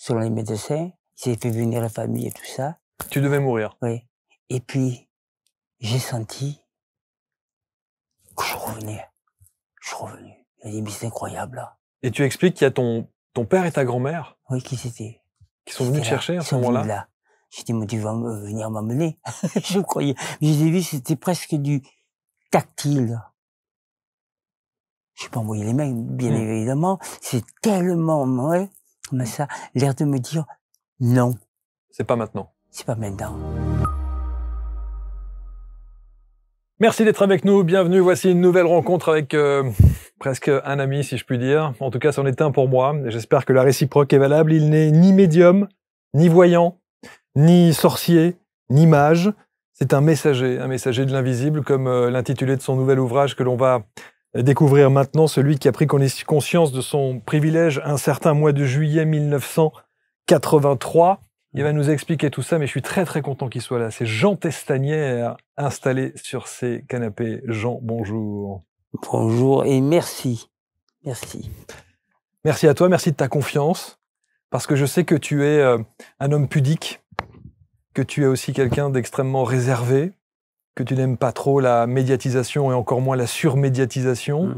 selon les médecins. Il s'est fait venir la famille et tout ça. Tu devais mourir. Oui. Et puis, j'ai senti que je revenais. Je suis revenu. Il a dit, mais c'est incroyable, là. Et tu expliques qu'il y a ton père et ta grand-mère Oui, qui c'était? qui sont venus te chercher à ce moment-là. J'ai dit, mais tu vas venir m'amener. Je croyais. J'ai vu, c'était presque du tactile. Je n'ai pas envoyé les mails, bien évidemment. C'est tellement, ouais, mais ça, l'air de me dire, non. C'est pas maintenant. C'est pas maintenant. Merci d'être avec nous, bienvenue. Voici une nouvelle rencontre avec presque un ami, si je puis dire. En tout cas, c'en est un pour moi. J'espère que la réciproque est valable. Il n'est ni médium, ni voyant, ni sorcier, ni mage. C'est un messager de l'invisible, comme l'intitulé de son nouvel ouvrage que l'on va découvrir maintenant, celui qui a pris conscience de son privilège un certain mois de juillet 1983. Il va nous expliquer tout ça, mais je suis très très content qu'il soit là. C'est Jean Testanière, installé sur ces canapés. Jean, bonjour. Bonjour et merci. Merci. Merci à toi, merci de ta confiance, parce que je sais que tu es un homme pudique, que tu es aussi quelqu'un d'extrêmement réservé, que tu n'aimes pas trop la médiatisation et encore moins la surmédiatisation.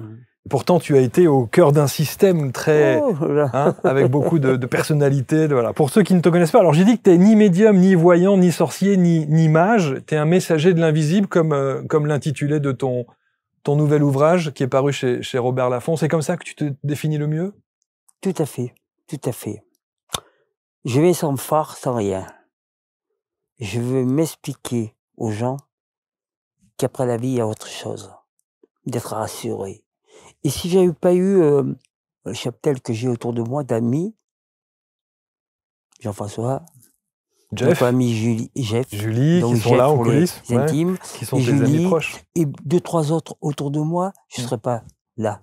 Pourtant, tu as été au cœur d'un système très, avec beaucoup de personnalités. Voilà. Pour ceux qui ne te connaissent pas, alors j'ai dit que tu n'es ni médium, ni voyant, ni sorcier, ni mage. Tu es un messager de l'invisible, comme l'intitulé de ton nouvel ouvrage qui est paru chez Robert Laffont. C'est comme ça que tu te définis le mieux? Tout à fait, tout à fait. Je vais sans phare, sans rien. Je veux m'expliquer aux gens qu'après la vie, il y a autre chose. D'être rassuré. Et si j'avais pas eu le cheptel que j'ai autour de moi d'amis, Jean-François, notre ami Julie, Julie, qui sont là en coulisses, les intimes, qui sont tes amis proches. Et 2-3 autres autour de moi, je ne serais pas là.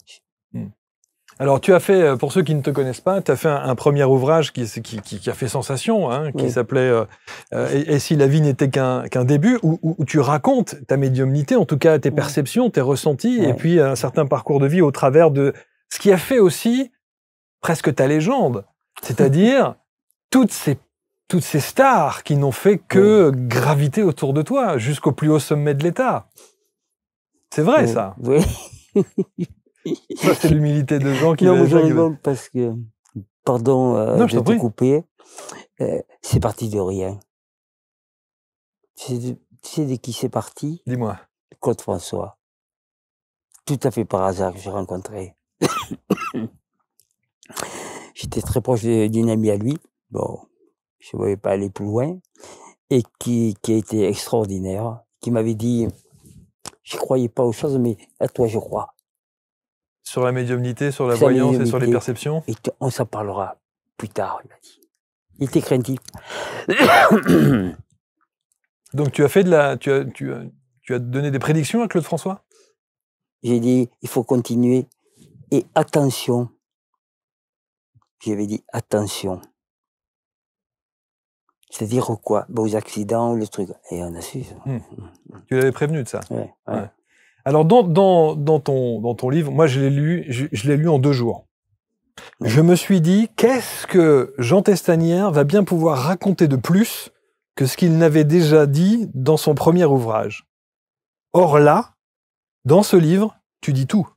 Alors, tu as fait, pour ceux qui ne te connaissent pas, tu as fait un premier ouvrage qui a fait sensation, qui s'appelait Et si la vie n'était qu'un début, où tu racontes ta médiumnité, en tout cas tes perceptions, tes ressentis, et puis un certain parcours de vie au travers de ce qui a fait aussi presque ta légende, c'est-à-dire toutes ces stars qui n'ont fait que graviter autour de toi, jusqu'au plus haut sommet de l'État. C'est vrai, ça. Oui. Ça, c'est l'humilité de Jean qui non, je rigole parce que, pardon de te couper, c'est parti de rien. Tu sais de qui c'est parti? Dis-moi. Claude François. Tout à fait par hasard que j'ai rencontré. J'étais très proche d'une amie à lui. Bon, je ne voulais pas aller plus loin. Et qui a été extraordinaire. Qui m'avait dit, je ne croyais pas aux choses, mais à toi, je crois. Sur la médiumnité, sur la voyance et sur les perceptions? Et on s'en parlera plus tard, il m'a dit. Il était craintif. Donc tu as fait tu as donné des prédictions à Claude François? J'ai dit, il faut continuer. Et attention. J'avais dit, attention. C'est-à-dire quoi? Aux accidents, le truc. Et on a su. Tu l'avais prévenu de ça? Ouais. Alors, dans ton livre, moi, je l'ai lu en 2 jours. Je me suis dit, qu'est-ce que Jean Testanière va bien pouvoir raconter de plus que ce qu'il n'avait déjà dit dans son premier ouvrage? Or là, dans ce livre, tu dis tout.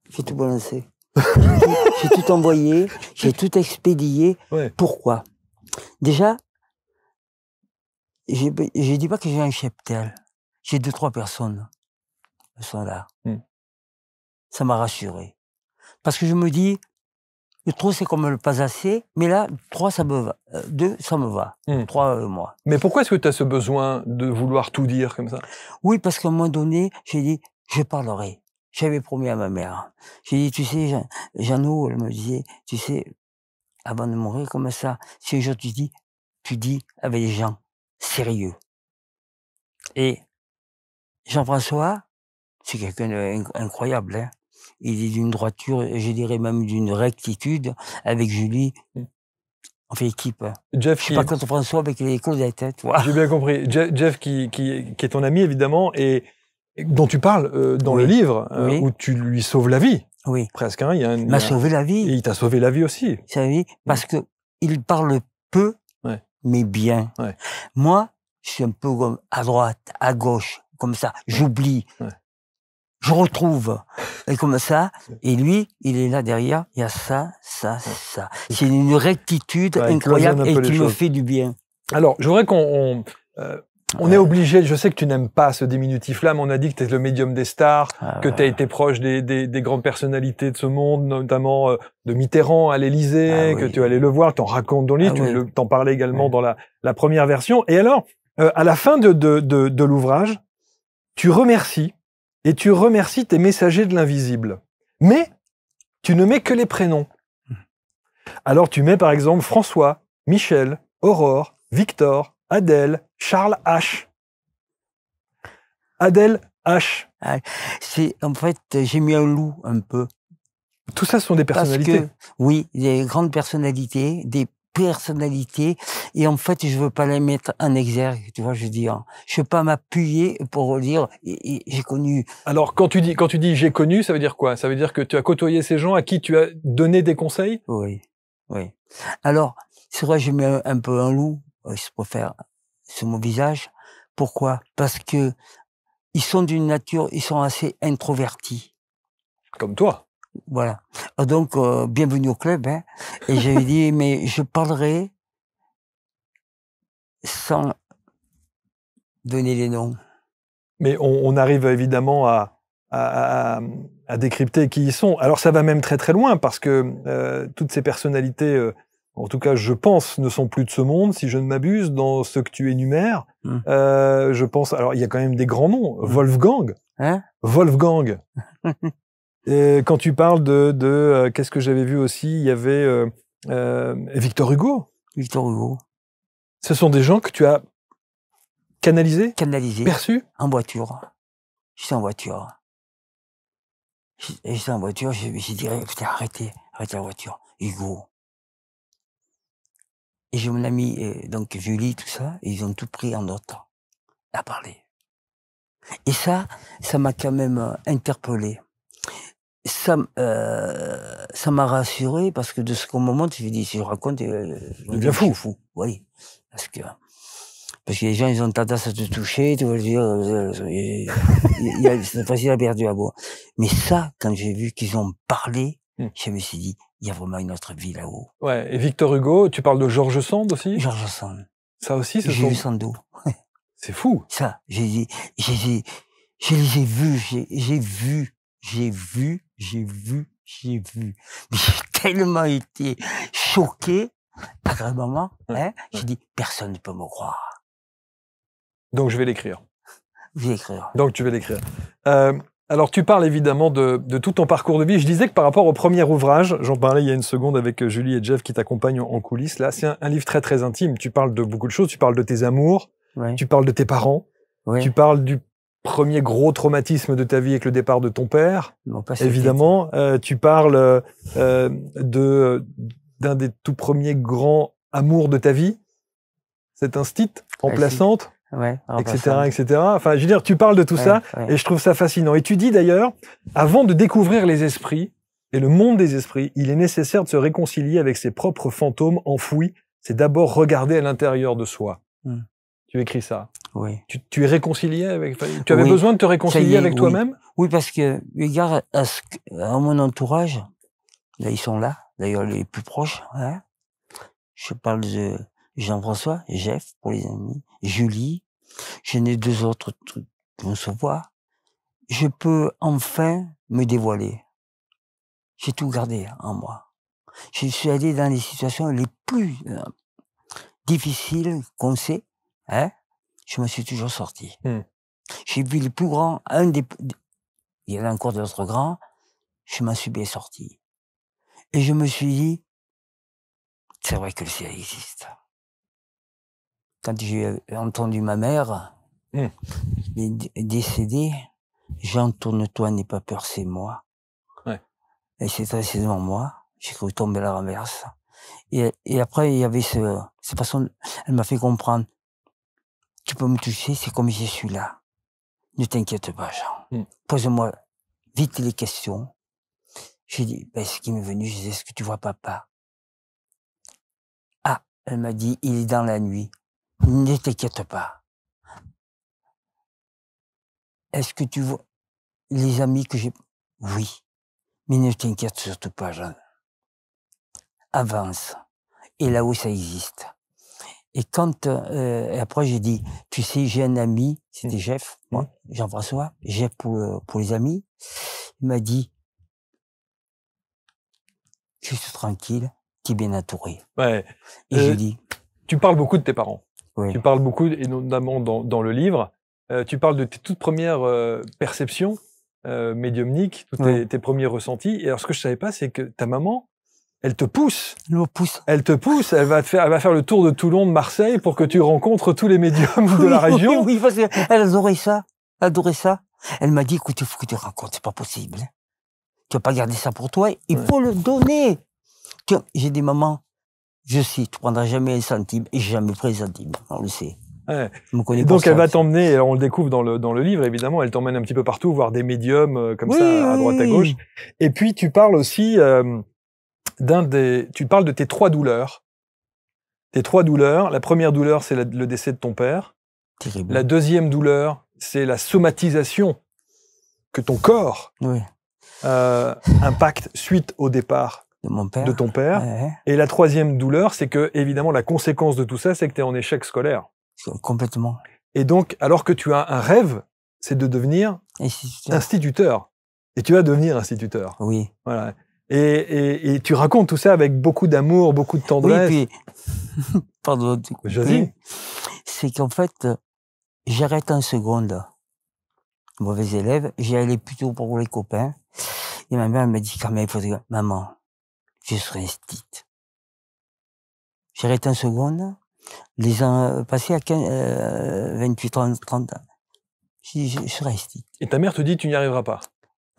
J'ai tout balancé. J'ai tout envoyé, j'ai tout expédié. Pourquoi? Déjà, je dis pas que j'ai un cheptel. J'ai 2-3 personnes. Elles sont là. Ça m'a rassuré. Parce que je me dis, le trop c'est comme le pas assez, mais là, 3 ça me va. 2 ça me va. 3 moi. Mais pourquoi est-ce que tu as ce besoin de vouloir tout dire comme ça? Oui, parce qu'à un moment donné, j'ai dit, je parlerai. J'avais promis à ma mère. J'ai dit, tu sais, Jeannot, elle me disait, tu sais, avant de mourir comme ça, si un jour tu dis avec des gens sérieux. Et Jean-Françoa, c'est quelqu'un d'incroyable, hein. Il est d'une droiture, je dirais même d'une rectitude. Avec Julie, on fait équipe. Jeff, je suis pas contre François avec les Claudettes. J'ai bien compris. Jeff qui est ton ami, évidemment, et dont tu parles dans le livre, où tu lui sauves la vie. Oui. Presque. Il m'a sauvé la vie. Et il t'a sauvé la vie aussi. Parce que il parle peu, Ouais. mais bien. Ouais. Moi, je suis un peu comme à droite, à gauche, comme ça. J'oublie. Ouais. Je retrouve. Et comme ça. Ouais. Et lui, il est là derrière. Il y a ça, ça, ça. C'est une rectitude Ouais, il incroyable cloisonne un et peu les qui me choses. fait du bien. Alors, je voudrais on est obligé, je sais que tu n'aimes pas ce diminutif-là, mais on a dit que tu es le médium des stars, que tu as été proche des grandes personnalités de ce monde, notamment de Mitterrand à l'Élysée, que tu allais le voir, t'en racontes dans le livre, t'en parlais également dans la première version. Et alors, à la fin de l'ouvrage, tu remercies tes messagers de l'invisible. Mais tu ne mets que les prénoms. Alors tu mets par exemple François, Michel, Aurore, Victor, Adèle, Charles H. Adèle H. C'est, en fait, j'ai mis un loup un peu. Tout ça, ce sont des personnalités. Parce que, oui, des grandes personnalités, des personnalités, et en fait, je veux pas les mettre en exergue, tu vois, je veux dire. Je veux pas m'appuyer pour dire, j'ai connu. Alors, quand tu dis j'ai connu, ça veut dire quoi? Ça veut dire que tu as côtoyé ces gens à qui tu as donné des conseils? Oui, oui. Alors, c'est vrai, j'ai mis un peu un loup, je préfère sur mon visage. Pourquoi? Parce que ils sont d'une nature, ils sont assez introvertis. Comme toi. Voilà. Donc, bienvenue au club, hein. Et j'avais dit, mais je parlerai sans donner les noms. Mais on arrive évidemment à décrypter qui ils sont. Alors ça va même très très loin parce que toutes ces personnalités, en tout cas je pense, ne sont plus de ce monde, si je ne m'abuse, dans ce que tu énumères. Je pense, alors il y a quand même des grands noms. Wolfgang. Hein? Wolfgang. Et quand tu parles de qu'est-ce que j'avais vu aussi, il y avait Victor Hugo. Victor Hugo. Ce sont des gens que tu as canalisés, perçus en voiture. J'étais en voiture. J'étais en voiture, j'ai dit, putain, arrêtez la voiture. Hugo. Et j'ai mon ami, donc Julie, tout ça, et ils ont tout pris en note à parler. Et ça m'a quand même interpellé. Ça m'a rassuré parce que de ce qu'on me montre, je dis, si je raconte, devient fou. Fou. Oui. Parce que les gens, ils ont tendance à te toucher, tu vas dire, c'est facile à perdre à boire. Mais ça, quand j'ai vu qu'ils ont parlé, je me suis dit, il y a vraiment une autre vie là-haut. Ouais. Et Victor Hugo, tu parles de George Sand aussi? George Sand. Ça aussi, j'ai vu Sando. C'est fou. Ça, je les ai vus, j'ai vu. J'ai tellement été choqué, agréablement, hein. J'ai dit, personne ne peut me croire. Donc je vais l'écrire. Je vais l'écrire. Donc tu vas l'écrire. Alors tu parles évidemment de tout ton parcours de vie. Je disais que par rapport au premier ouvrage, j'en parlais il y a une seconde avec Julie et Jeff qui t'accompagnent en coulisses. Là, c'est un livre très très intime. Tu parles de beaucoup de choses. Tu parles de tes amours. Tu parles de tes parents. Tu parles du premier gros traumatisme de ta vie avec le départ de ton père. Non, pas évidemment. Tu parles d'un des tout premiers grands amours de ta vie. Cet instinct remplaçante. Etc. Enfin, je veux dire, tu parles de tout ça et je trouve ça fascinant. Et tu dis d'ailleurs, avant de découvrir les esprits et le monde des esprits, il est nécessaire de se réconcilier avec ses propres fantômes enfouis. C'est d'abord regarder à l'intérieur de soi. Tu écris ça. Oui. Tu es réconcilié avec. Tu avais besoin de te réconcilier avec toi-même? Oui, parce que regarde à mon entourage, là ils sont là, d'ailleurs les plus proches. Hein. Je parle de Jean-François, Jeff pour les amis, Julie. J'en ai 2 autres trucs qu'on se voit. Je peux enfin me dévoiler. J'ai tout gardé en moi. Je suis allé dans les situations les plus difficiles qu'on sait. Hein, je me suis toujours sorti. J'ai vu les plus grands, il y en a encore d'autres grands, je m'en suis bien sorti. Et je me suis dit, c'est vrai que le ciel existe. Quand j'ai entendu ma mère décédée, Jean, tourne-toi, n'aie pas peur, c'est moi. Elle s'est dressée devant moi, j'ai cru tomber la renverse. Et après, il y avait cette façon, elle m'a fait comprendre, tu peux me toucher, c'est comme je suis là. Ne t'inquiète pas, Jean. Pose-moi vite les questions. J'ai dit, ce qui m'est venu, je disais, est-ce que tu vois papa? Elle m'a dit, il est dans la nuit. Ne t'inquiète pas. Est-ce que tu vois les amis que j'ai? Oui. Mais ne t'inquiète surtout pas, Jeanne. Avance. Et là-haut, ça existe. Et quand, et après, j'ai dit, tu sais, j'ai un ami, c'était Jeff, moi, Jean-François, Jeff pour les amis. Il m'a dit, juste tranquille, tu es bien entouré. Ouais. Et j'ai dit, tu parles beaucoup de tes parents. oui. Tu parles beaucoup, et notamment dans le livre, tu parles de tes toutes premières perceptions médiumniques, tous tes premiers ressentis. Et alors, ce que je savais pas, c'est que ta maman, elle te pousse. Elle me pousse. Elle te pousse. Elle va faire le tour de Toulon, de Marseille, pour que tu rencontres tous les médiums de la région. Oui, parce qu'elle adorait ça. Elle adorait ça. Elle m'a dit, écoute, il faut que tu rencontres, c'est pas possible. Tu vas pas garder ça pour toi, il faut le donner. J'ai dit, maman, je sais, tu prendras jamais un centime, et j'ai jamais pris un centime, on le sait. Ouais. Et donc elle va t'emmener, on le découvre dans le livre évidemment, elle t'emmène un petit peu partout, voir des médiums comme ça, à droite à gauche. Et puis tu parles aussi tu parles de tes 3 douleurs. Tes 3 douleurs, la première douleur c'est le décès de ton père. Terrible. La deuxième douleur, c'est la somatisation que ton corps impacte suite au départ de ton père. Ouais. Et la troisième douleur, c'est que, évidemment, la conséquence de tout ça, c'est que tu es en échec scolaire. Complètement. Et donc, alors que tu as un rêve, c'est de devenir instituteur. Et tu vas devenir instituteur. Oui. Voilà. Et tu racontes tout ça avec beaucoup d'amour, beaucoup de tendresse. Oui, puis, pardon, c'est qu'en fait, j'arrête un seconde. Mauvais élève, j'y allais plutôt pour les copains. Et ma mère m'a dit quand même, maman, je serai instite. J'arrête un seconde. Les ans passés à 28, 30 ans. Je serai instite. Et ta mère te dit, tu n'y arriveras pas.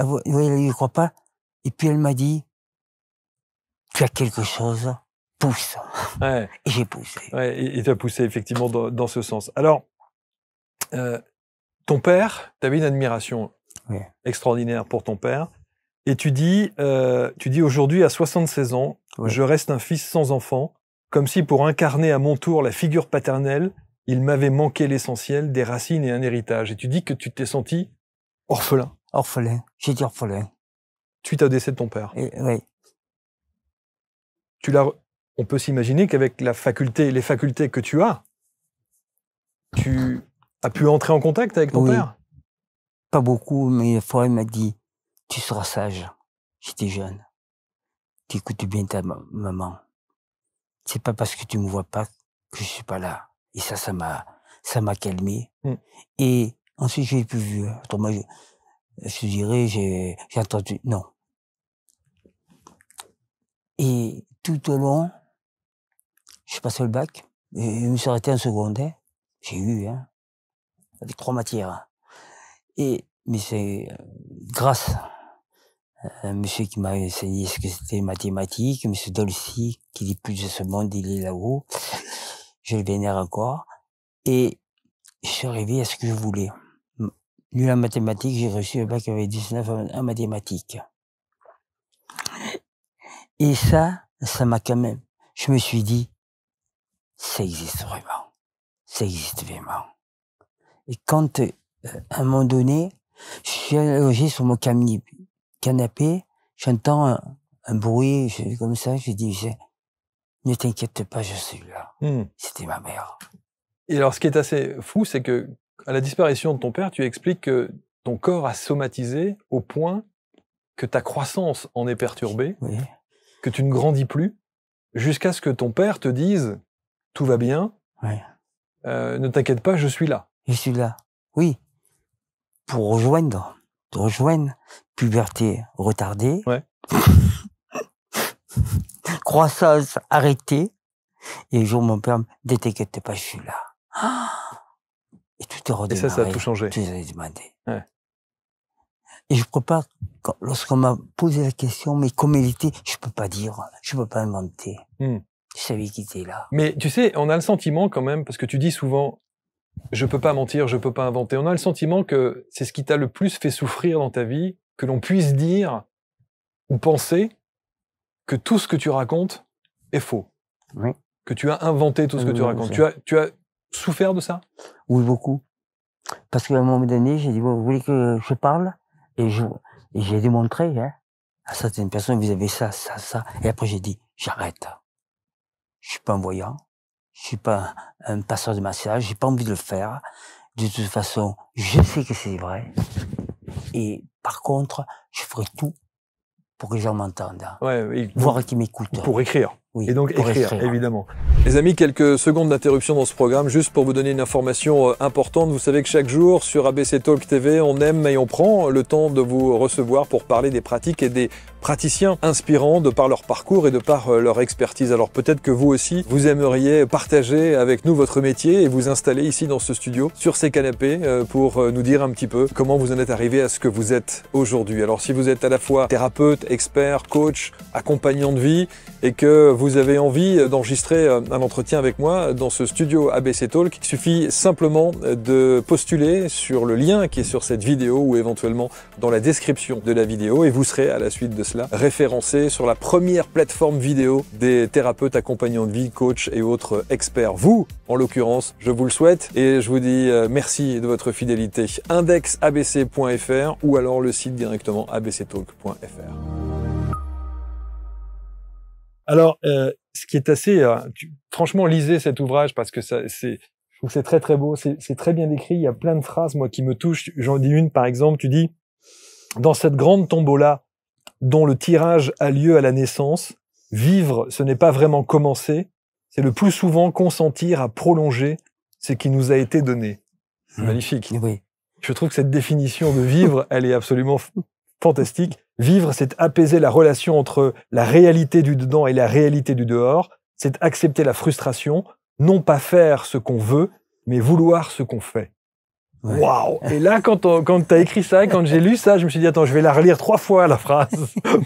Oui, elle ne croit pas. Et puis elle m'a dit, tu as quelque chose, pousse. Ouais. Et j'ai poussé. Ouais, et tu as poussé effectivement dans ce sens. Alors, ton père, tu avais une admiration extraordinaire pour ton père. Et tu dis aujourd'hui, à 76 ans, je reste un fils sans enfant, comme si pour incarner à mon tour la figure paternelle, il m'avait manqué l'essentiel, des racines et un héritage. Et tu dis que tu t'es senti orphelin. Orphelin. J'ai dit orphelin. Suite au décès de ton père. Oui. On peut s'imaginer qu'avec les facultés que tu as pu entrer en contact avec ton père. Pas beaucoup, mais une fois, il m'a dit, tu seras sage. J'étais jeune. Tu écoutes bien ta maman. C'est pas parce que tu me vois pas que je suis pas là. Et ça m'a calmé. Et ensuite, j'ai plus vu. Autrement, je te dirais, j'ai entendu, non. Et tout au long, je passais le bac, et je me suis arrêté un secondaire. J'ai eu, avec 3 matières. Mais c'est grâce à un monsieur qui m'a enseigné ce que c'était mathématiques, monsieur Dolcy, qui dit plus de ce monde, il est là-haut. Je le vénère encore. Et je suis arrivé à ce que je voulais. Nul en mathématiques, j'ai reçu le bac avec 19 en mathématiques. Et ça m'a quand même, je me suis dit, ça existe vraiment. Ça existe vraiment. Et quand, à un moment donné, je suis allongé sur mon canapé, j'entends un bruit, comme ça, je dis, ne t'inquiète pas, je suis là. C'était ma mère. Et alors, ce qui est assez fou, c'est que, à la disparition de ton père, tu expliques que ton corps a somatisé au point que ta croissance en est perturbée, que tu ne grandis plus, jusqu'à ce que ton père te dise « tout va bien, ne t'inquiète pas, je suis là ». Je suis là, oui, pour rejoindre, puberté retardée, croissance arrêtée, et un jour mon père me dit « ne t'inquiète pas, je suis là ». Et tout est redémarré. Et ça a tout changé. Tout est demandé. Et je prépare, lorsqu'on m'a posé la question, mais comme il était, je peux pas dire, je peux pas inventer. Je savais qu'il était là. Mais tu sais, on a le sentiment quand même, parce que tu dis souvent, je peux pas mentir, je peux pas inventer. On a le sentiment que c'est ce qui t'a le plus fait souffrir dans ta vie, que l'on puisse dire ou penser que tout ce que tu racontes est faux. Oui. que tu as inventé tout ce que tu racontes. Tu as souffert de ça? Oui, beaucoup. Parce qu'à un moment donné, j'ai dit, bon, vous voulez que je parle? Et j'ai démontré, hein, à certaines personnes, vous avez ça, ça, ça. Et après, j'ai dit, j'arrête. Je suis pas un voyant. Je suis pas un passeur de message. J'ai pas envie de le faire. De toute façon, je sais que c'est vrai. Et par contre, je ferai tout pour que les gens m'entendent. Ouais, Voire qu'ils m'écoutent. Pour écrire. Oui, et donc écrire, écrire, évidemment. Les amis, quelques secondes d'interruption dans ce programme, juste pour vous donner une information importante. Vous savez que chaque jour, sur ABC Talk TV, on aime et on prend le temps de vous recevoir pour parler des pratiques et des praticiens inspirants de par leur parcours et de par leur expertise. Alors peut-être que vous aussi, vous aimeriez partager avec nous votre métier et vous installer ici dans ce studio, sur ces canapés, pour nous dire un petit peu comment vous en êtes arrivé à ce que vous êtes aujourd'hui. Alors si vous êtes à la fois thérapeute, expert, coach, accompagnant de vie, et que vous avez envie d'enregistrer un entretien avec moi dans ce studio ABC Talk, il suffit simplement de postuler sur le lien qui est sur cette vidéo ou éventuellement dans la description de la vidéo et vous serez à la suite de cela référencé sur la première plateforme vidéo des thérapeutes accompagnants de vie, coachs et autres experts. Vous, en l'occurrence, je vous le souhaite et je vous dis merci de votre fidélité. indexabc.fr ou alors le site directement abctalk.fr. Alors, ce qui est assez... franchement, lisez cet ouvrage parce que je trouve que c'est très très beau, c'est très bien écrit, il y a plein de phrases, moi, qui me touchent. J'en dis une, par exemple, tu dis « Dans cette grande tombola dont le tirage a lieu à la naissance, vivre, ce n'est pas vraiment commencer, c'est le plus souvent consentir à prolonger ce qui nous a été donné. » C'est magnifique. Oui. Je trouve que cette définition de vivre, elle est absolument fantastique. Vivre, c'est apaiser la relation entre la réalité du dedans et la réalité du dehors. C'est accepter la frustration, non pas faire ce qu'on veut, mais vouloir ce qu'on fait. Waouh! Et là, quand tu as écrit ça, quand j'ai lu ça, je me suis dit, attends, je vais la relire 3 fois, la phrase.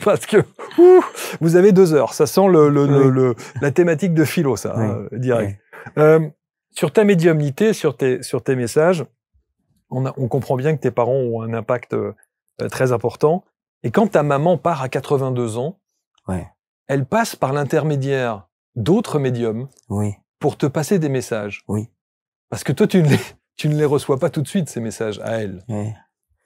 Parce que, vous avez 2 heures. Ça sent la thématique de philo, ça, direct. Sur ta médiumnité, sur tes messages, on comprend bien que tes parents ont un impact très important. Et quand ta maman part à 82 ans, elle passe par l'intermédiaire d'autres médiums pour te passer des messages. Oui. Parce que toi, tu ne les reçois pas tout de suite, ces messages, à elle. Oui.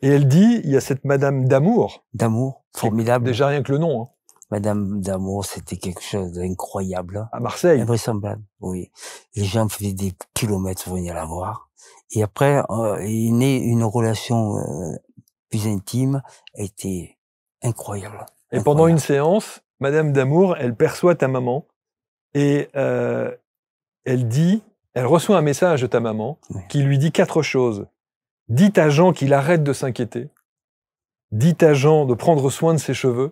Et elle dit, il y a cette Madame d'Amour. D'Amour, formidable. Déjà rien que le nom. Hein. Madame d'Amour, c'était quelque chose d'incroyable. À Marseille. Invraisemblable, oui. Les gens faisaient des kilomètres pour venir la voir. Et après, il est né une relation plus intime, était incroyable. Et pendant une séance, Madame d'Amour, elle perçoit ta maman et elle reçoit un message de ta maman qui lui dit 4 choses. Dites à Jean qu'il arrête de s'inquiéter. Dites à Jean de prendre soin de ses cheveux.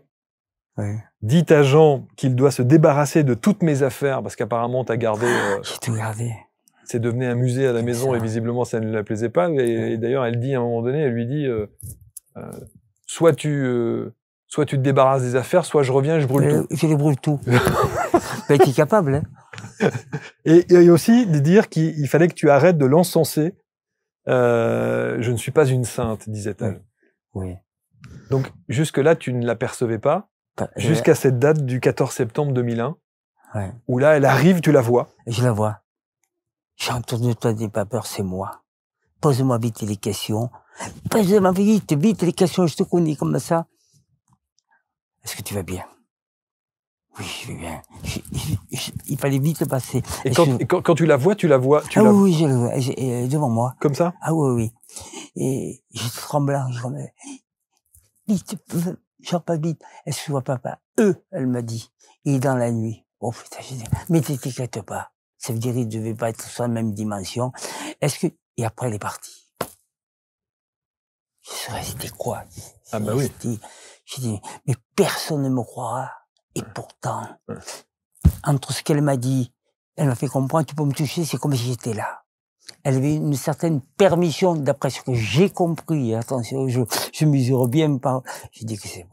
Dites à Jean qu'il doit se débarrasser de toutes mes affaires parce qu'apparemment t'as gardé... J'ai tout gardé. C'est devenu un musée à la maison et visiblement ça ne la plaisait pas. Et d'ailleurs, elle dit à un moment donné, elle lui dit soit tu te débarrasses des affaires, soit je reviens et je brûle tout. Je les brûle tout. Tu es capable, hein. Et aussi de dire qu'il fallait que tu arrêtes de l'encenser. Je ne suis pas une sainte, disait-elle. Oui. Donc jusque-là, tu ne l'apercevais pas, jusqu'à cette date du 14 septembre 2001, où là, elle arrive, tu la vois. Je la vois. J'ai entendu toi, n'aie pas peur, c'est moi. Pose-moi vite les questions. Pose-moi vite les questions, je te connais comme ça. Est-ce que tu vas bien? Oui, je vais bien. Il fallait vite le passer. Et quand tu la vois, oui, je le vois, devant moi. Comme ça? Ah oui. Et j'étais tremblant, je remets. Vite, genre pas vite. Est-ce que tu vois papa? Elle m'a dit. Il est dans la nuit. Oh putain, j'ai dit, mais t'inquiète pas. Ça veut dire qu'il ne devait pas être sur la même dimension. Et après, elle est partie. Je suis resté quoi? Ah bah oui. J'ai dit, mais personne ne me croira. Et pourtant, entre ce qu'elle m'a dit, elle m'a fait comprendre, tu peux me toucher, c'est comme si j'étais là. Elle avait une certaine permission, d'après ce que j'ai compris. Attention, je mesure bien par... J'ai dit que c'est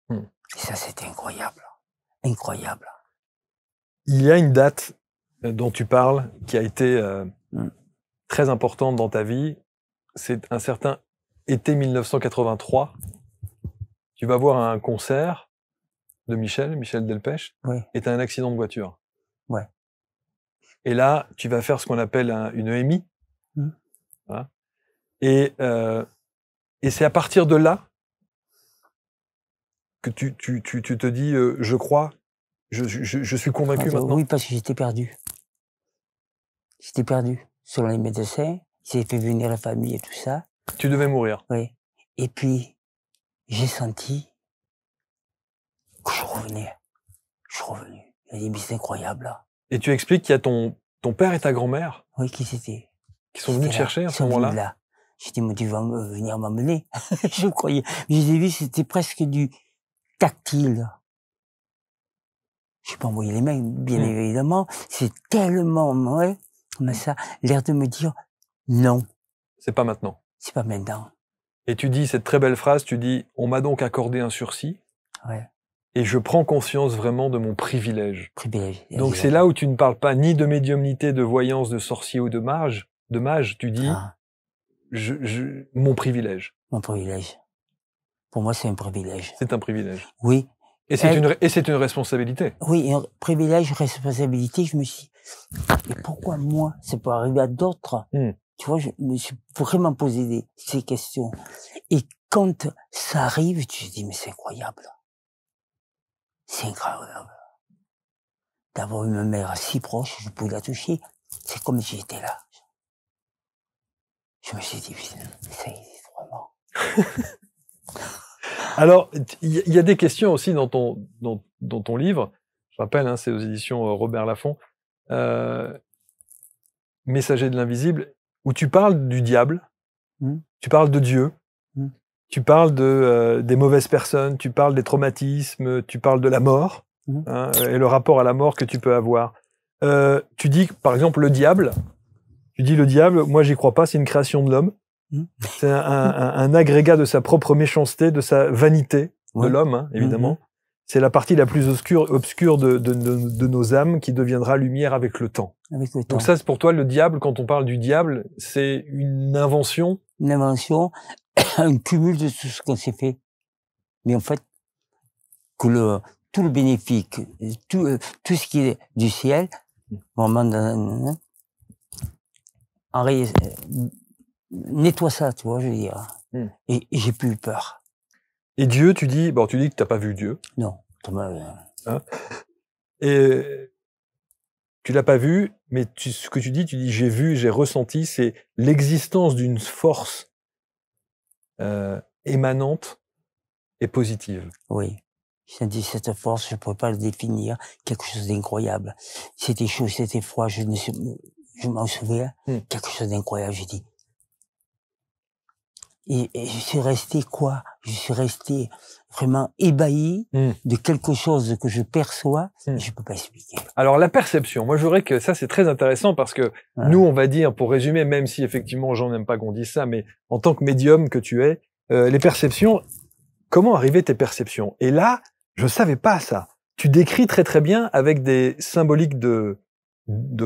bon. Et ça, c'était incroyable. Incroyable. Il y a une date dont tu parles qui a été très importante dans ta vie. C'est un certain été 1983. Tu vas voir un concert de Michel Delpech, et tu as un accident de voiture. Et là, tu vas faire ce qu'on appelle une EMI. Voilà. Et c'est à partir de là que tu te dis, je crois, je suis convaincu maintenant. Oui, parce que j'étais perdu. J'étais perdu. Selon les médecins, ils avaient fait venir la famille et tout ça. Tu devais mourir. Oui. Et puis, j'ai senti que je revenais. Je suis revenu. Il a dit, mais c'est incroyable, là. Et tu expliques qu'il y a ton père et ta grand-mère Oui, qui c'était? qui sont venus te chercher à ce moment-là. J'ai dit, mais tu vas venir m'amener. Je croyais. Mais je les ai vus, c'était presque du tactile. Je n'ai pas envoyé les mains, bien évidemment. C'est tellement, ouais, comme ça, l'air de me dire, non. C'est pas maintenant. C'est pas maintenant. Et tu dis cette très belle phrase, tu dis, on m'a donc accordé un sursis. Ouais. Et je prends conscience vraiment de mon privilège. Privilège. Donc c'est là où tu ne parles pas ni de médiumnité, de voyance, de sorcier ou de mage, tu dis mon privilège. Mon privilège. Pour moi, c'est un privilège. C'est un privilège. Oui. Et c'est une responsabilité. Oui, un privilège, responsabilité, je me suis dit, mais pourquoi moi? Ça peut arriver à d'autres. Tu vois, je me suis vraiment posé ces questions. Et quand ça arrive, tu te dis, mais c'est incroyable. C'est incroyable. D'avoir une mère si proche, je pouvais la toucher. C'est comme si j'étais là. Je me suis dit, ça existe vraiment. Alors, il y a des questions aussi dans ton livre. Je rappelle, hein, c'est aux éditions Robert Laffont, Messager de l'invisible, où tu parles du diable, tu parles de Dieu, tu parles des mauvaises personnes, tu parles des traumatismes, tu parles de la mort, hein, et le rapport à la mort que tu peux avoir. Tu dis, par exemple, le diable, moi j'y crois pas, c'est une création de l'homme. C'est un agrégat de sa propre méchanceté, de sa vanité, de l'homme, hein, évidemment. C'est la partie la plus obscure de nos âmes qui deviendra lumière avec le temps. Donc ça, c'est pour toi, le diable, quand on parle du diable, c'est une invention. Une invention, un cumul de tout ce qu'on s'est fait. Mais en fait, que tout le bénéfice, tout ce qui est du ciel, vraiment, nettoie ça, tu vois, je veux dire. Et j'ai plus eu peur. Et Dieu, tu dis que t'as pas vu Dieu. Non. Hein? Et tu l'as pas vu, mais ce que tu dis, j'ai vu, j'ai ressenti, c'est l'existence d'une force émanante et positive. Oui. J'ai dit, cette force, je ne pourrais pas le définir. Quelque chose d'incroyable. C'était chaud, c'était froid, je m'en souviens. Quelque chose d'incroyable, j'ai dit. Et je suis resté quoi? Je suis resté vraiment ébahi de quelque chose que je perçois et je peux pas expliquer. Alors la perception, moi je voudrais que ça c'est très intéressant parce que nous on va dire, pour résumer, même si effectivement j'en aime pas qu'on dise ça, mais en tant que médium que tu es, les perceptions, comment arriver tes perceptions? Et là, je savais pas ça. Tu décris très très bien avec des symboliques de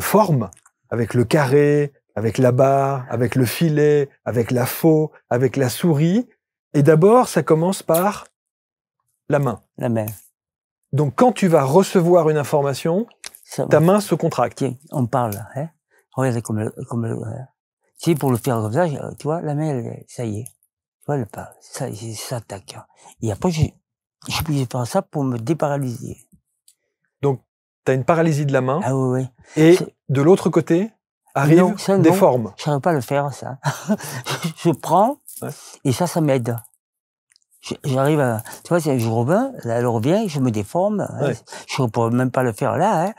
forme, avec le carré, avec la barre, avec le filet, avec la faux, avec la souris. Et d'abord, ça commence par la main. La main. Donc, quand tu vas recevoir une information, ta main se contracte. Tiens, on parle. Hein? Regarde tu sais, pour le faire comme ça, tu vois, la main, ça y est. Tu vois, ça s'attaque. Et après, j'ai pu faire ça pour me déparalyser. Donc, tu as une paralysie de la main. Ah oui, oui. Et de l'autre côté, arrivent des formes. Je ne savais pas le faire, ça. Je prends, et ça m'aide. J'arrive à... Tu vois, je reviens, là, elle revient, je me déforme. Hein, je ne pourrais même pas le faire là. Hein,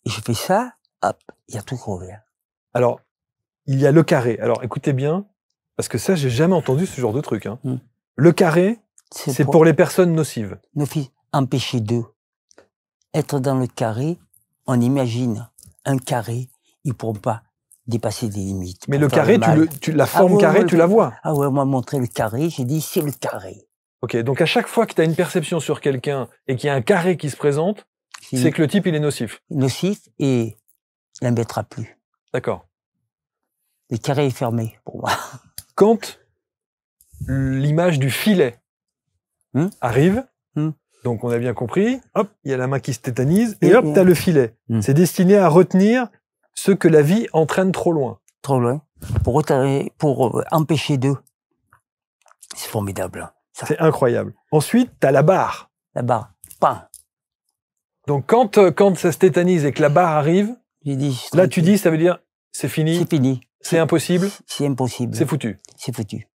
et je fais ça, hop, il y a tout qui revient. Alors, il y a le carré. Alors, écoutez bien, parce que ça, j'ai jamais entendu ce genre de truc. Hein. Le carré, c'est pour les personnes nocives. Empêcher d'eux. Être dans le carré, on imagine un carré, ils ne pourront pas dépasser des limites. Mais le carré, la forme carré, tu la vois. Ah ouais, on m'a montré le carré, j'ai dit c'est le carré. Ok, donc à chaque fois que tu as une perception sur quelqu'un et qu'il y a un carré qui se présente, c'est que le type, il est nocif. Nocif et il n'embêtera plus. D'accord. Le carré est fermé pour moi. Quand l'image du filet arrive, donc on a bien compris, hop, il y a la main qui se tétanise et hop, tu as le filet. C'est destiné à retenir ceux que la vie entraîne trop loin. Trop loin. Pour empêcher d'eux. C'est formidable. Ça. C'est incroyable. Ensuite, tu as la barre. La barre. Pan. Donc, quand ça se tétanise et que la barre arrive, J'ai dit, là, tu dis, ça veut dire, c'est fini, c'est fini. c'est impossible, C'est impossible. c'est foutu. C'est foutu.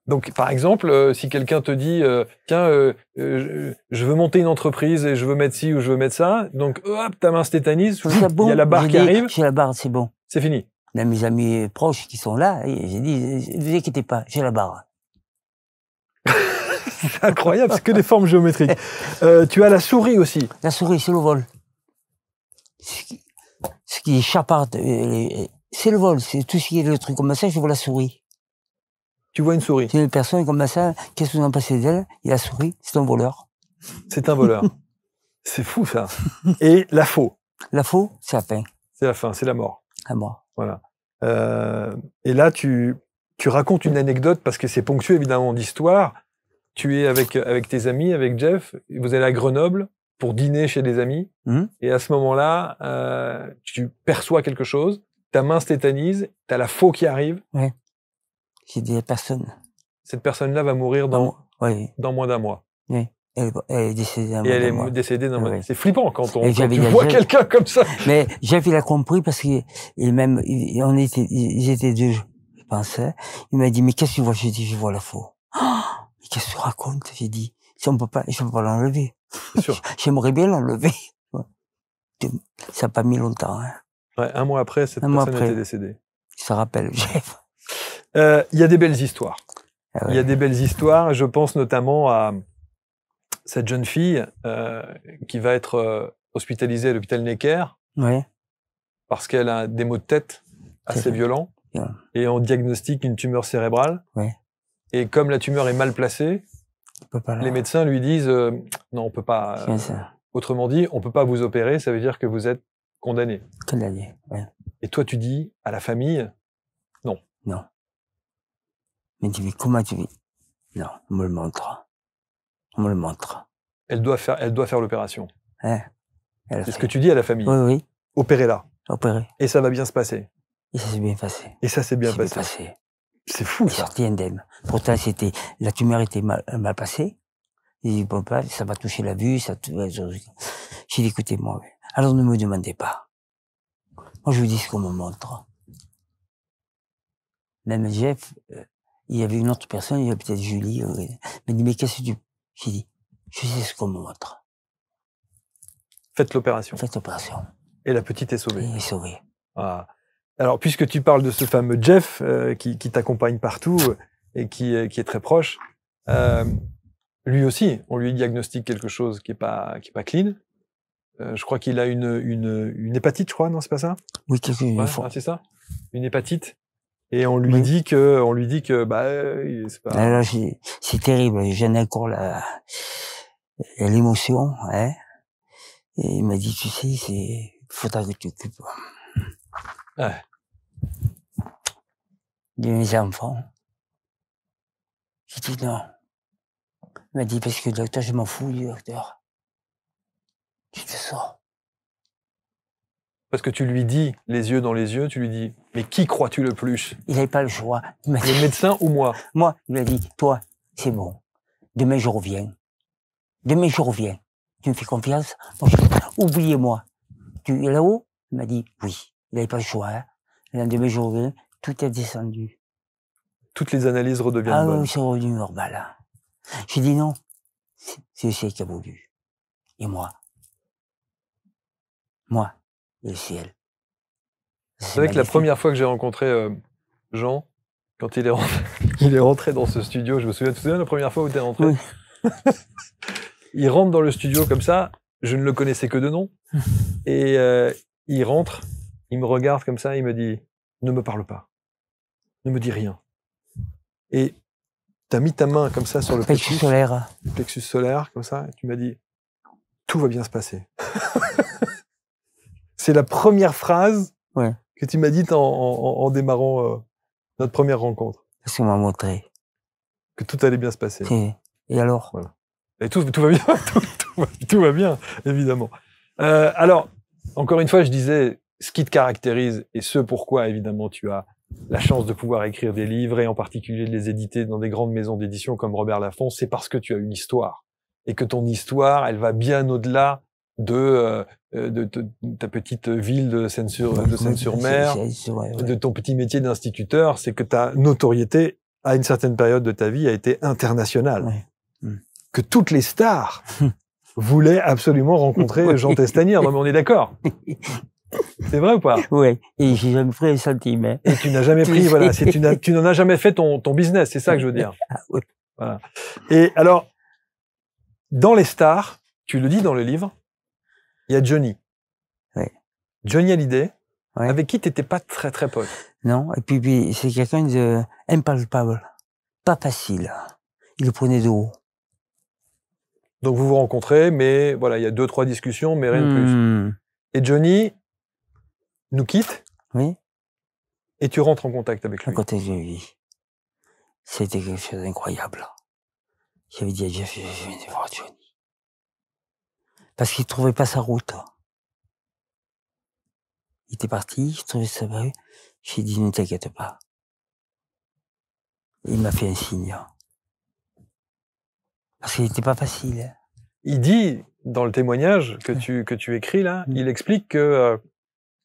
Donc, par exemple, si quelqu'un te dit, tiens, je veux monter une entreprise et je veux mettre ci ou je veux mettre ça, donc, hop, ta main se tétanise, il y a la barre qui arrive. J'ai la barre, c'est bon. C'est fini. Même mes amis proches qui sont là, j'ai dit, ne vous inquiétez pas, j'ai la barre. C'est incroyable, c'est que des formes géométriques. Tu as la souris aussi. La souris, c'est le vol. Ce qui chaparde, c'est le vol. C'est tout ce qui est le truc comme ça, je vois la souris. Tu vois une souris. C'est une personne comme ça, qu'est-ce que vous en pensez d'elle? Il a la souris, c'est un voleur. C'est un voleur. C'est fou, ça. Et la faux. La faux, c'est la fin. C'est la fin, c'est la mort. La mort. Voilà. Et là, tu racontes une anecdote parce que c'est ponctué évidemment d'histoire. Tu es avec tes amis, avec Jeff, vous allez à Grenoble pour dîner chez des amis. Et à ce moment-là, tu perçois quelque chose, ta main se tétanise, tu as la faux qui arrive. Ouais. J'ai dit à personne. Cette personne-là va mourir dans moins d'un mois. Oui. Elle est décédée dans Et elle est décédée dans ouais. C'est flippant quand tu vois quelqu'un comme ça. Mais Jeff, il a compris parce qu'ils étaient deux, je pensais. Il m'a dit, mais qu'est-ce que tu vois? J'ai dit, je vois la faux. Oh, mais qu'est-ce que tu racontes? J'ai dit, si je peux pas l'enlever. C'est sûr. J'aimerais bien l'enlever. Ça n'a pas mis longtemps. Hein. Ouais, un mois après, cette personne était décédée. Ça rappelle Jeff. Il y a des belles histoires. Ah ouais. Il y a des belles histoires. Je pense notamment à cette jeune fille qui va être hospitalisée à l'hôpital Necker parce qu'elle a des maux de tête assez violents et on diagnostique une tumeur cérébrale. Ouais. Et comme la tumeur est mal placée, les médecins lui disent non, on peut pas. Autrement dit, on peut pas vous opérer. Ça veut dire que vous êtes condamné. Condamné. Ouais. Et toi, tu dis à la famille non. Non. Mais tu dis comment tu vis? Non, on me le montre. On me le montre. Elle doit faire l'opération. Hein? C'est ce que tu dis à la famille. Oui, oui. Opérez-la. Opérez. Et ça va bien se passer. Et ça s'est bien passé. Et ça s'est bien passé. C'est fou, ça. Sorti indemne. Pourtant, la tumeur était mal passée. J'ai dit, bon, ça va toucher la vue, j'ai dit, écoutez-moi. Alors ne me demandez pas. Moi, je vous dis ce qu'on me montre. Même Jeff, il y avait une autre personne, il y avait peut-être Julie, il m'a dit, mais qu'est-ce que tu... J'ai dit, je sais ce qu'on me montre. Faites l'opération. Faites l'opération. Et la petite est sauvée. Elle est sauvée. Ah. Alors, puisque tu parles de ce fameux Jeff qui t'accompagne partout et qui est très proche, lui aussi, on lui diagnostique quelque chose qui est pas clean. Je crois qu'il a une hépatite, je crois, non, c'est pas ça? Oui, quelque chose. C'est ça? Une hépatite. Et on lui dit que bah c'est pas. Là, c'est terrible. J'en ai encore l'émotion, hein. Et il m'a dit, tu sais, faudra que tu t'occupes. Ouais. De mes enfants. J'ai dit non. Il m'a dit, parce que le docteur, je m'en fous du docteur. Tu te sors. Parce que tu lui dis, les yeux dans les yeux, tu lui dis, mais qui crois-tu le plus? Il n'avait pas le choix. Il m'a dit, le médecin ou moi? Moi, il m'a dit, toi, c'est bon. Demain, je reviens. Demain, je reviens. Tu me fais confiance? Oubliez-moi. Tu es là-haut? Il m'a dit, oui. Il n'avait pas le choix. Hein. Le lendemain, je reviens. Tout est descendu. Toutes les analyses redeviennent bonnes. Ah oui, c'est revenu normal. Hein. J'ai dit non. C'est le ciel qui a voulu. Et moi, et le ciel. C'est vrai que la première fois que j'ai rencontré Jean, quand il est rentré dans ce studio, je me souviens, tu te souviens la première fois où tu es rentré? Oui. Il rentre dans le studio comme ça, je ne le connaissais que de nom, et il rentre, il me regarde comme ça, il me dit, ne me parle pas, ne me dis rien. Et tu as mis ta main comme ça sur le plexus solaire, comme ça, et tu m'as dit, tout va bien se passer. C'est la première phrase que tu m'as dite en démarrant notre première rencontre. Parce qu'on m'a montré. Que tout allait bien se passer. Et alors? Voilà. Et tout va bien, tout va bien, évidemment. Alors, encore une fois, je disais, ce qui te caractérise et ce pourquoi, évidemment, tu as la chance de pouvoir écrire des livres et en particulier de les éditer dans des grandes maisons d'édition comme Robert Laffont, c'est parce que tu as une histoire. Et que ton histoire, elle va bien au-delà de ta petite ville de Seine-sur-Mer, de ton petit métier d'instituteur. C'est que ta notoriété, à une certaine période de ta vie, a été internationale. Ouais. Que toutes les stars voulaient absolument rencontrer Jean Testanière. Non mais on est d'accord. C'est vrai ou pas? Oui, et j'ai jamais pris un centime. Hein. Et tu n'as jamais pris, voilà, tu n'en as jamais fait ton business, c'est ça que je veux dire. Ah, oui. Voilà. Et alors, dans les stars, tu le dis dans le livre, il y a Johnny. Oui. Johnny Hallyday, Ouais. avec qui t'étais pas très très pote. Non, et puis c'est quelqu'un de impalpable, pas facile. Il le prenait de haut. Donc vous vous rencontrez, mais voilà, il y a 2-3 discussions, mais rien de plus. Hmm. Et Johnny nous quitte, Oui, et tu rentres en contact avec à lui. côté de lui. C'était quelque chose d'incroyable. J'avais dit à Jeff, je viens de voir Johnny. Parce qu'il trouvait pas sa route. Il était parti, il trouvait sa rue. J'ai dit, ne t'inquiète pas. Il m'a fait un signe. Parce qu'il n'était pas facile. Hein. Il dit, dans le témoignage que tu écris là, il explique que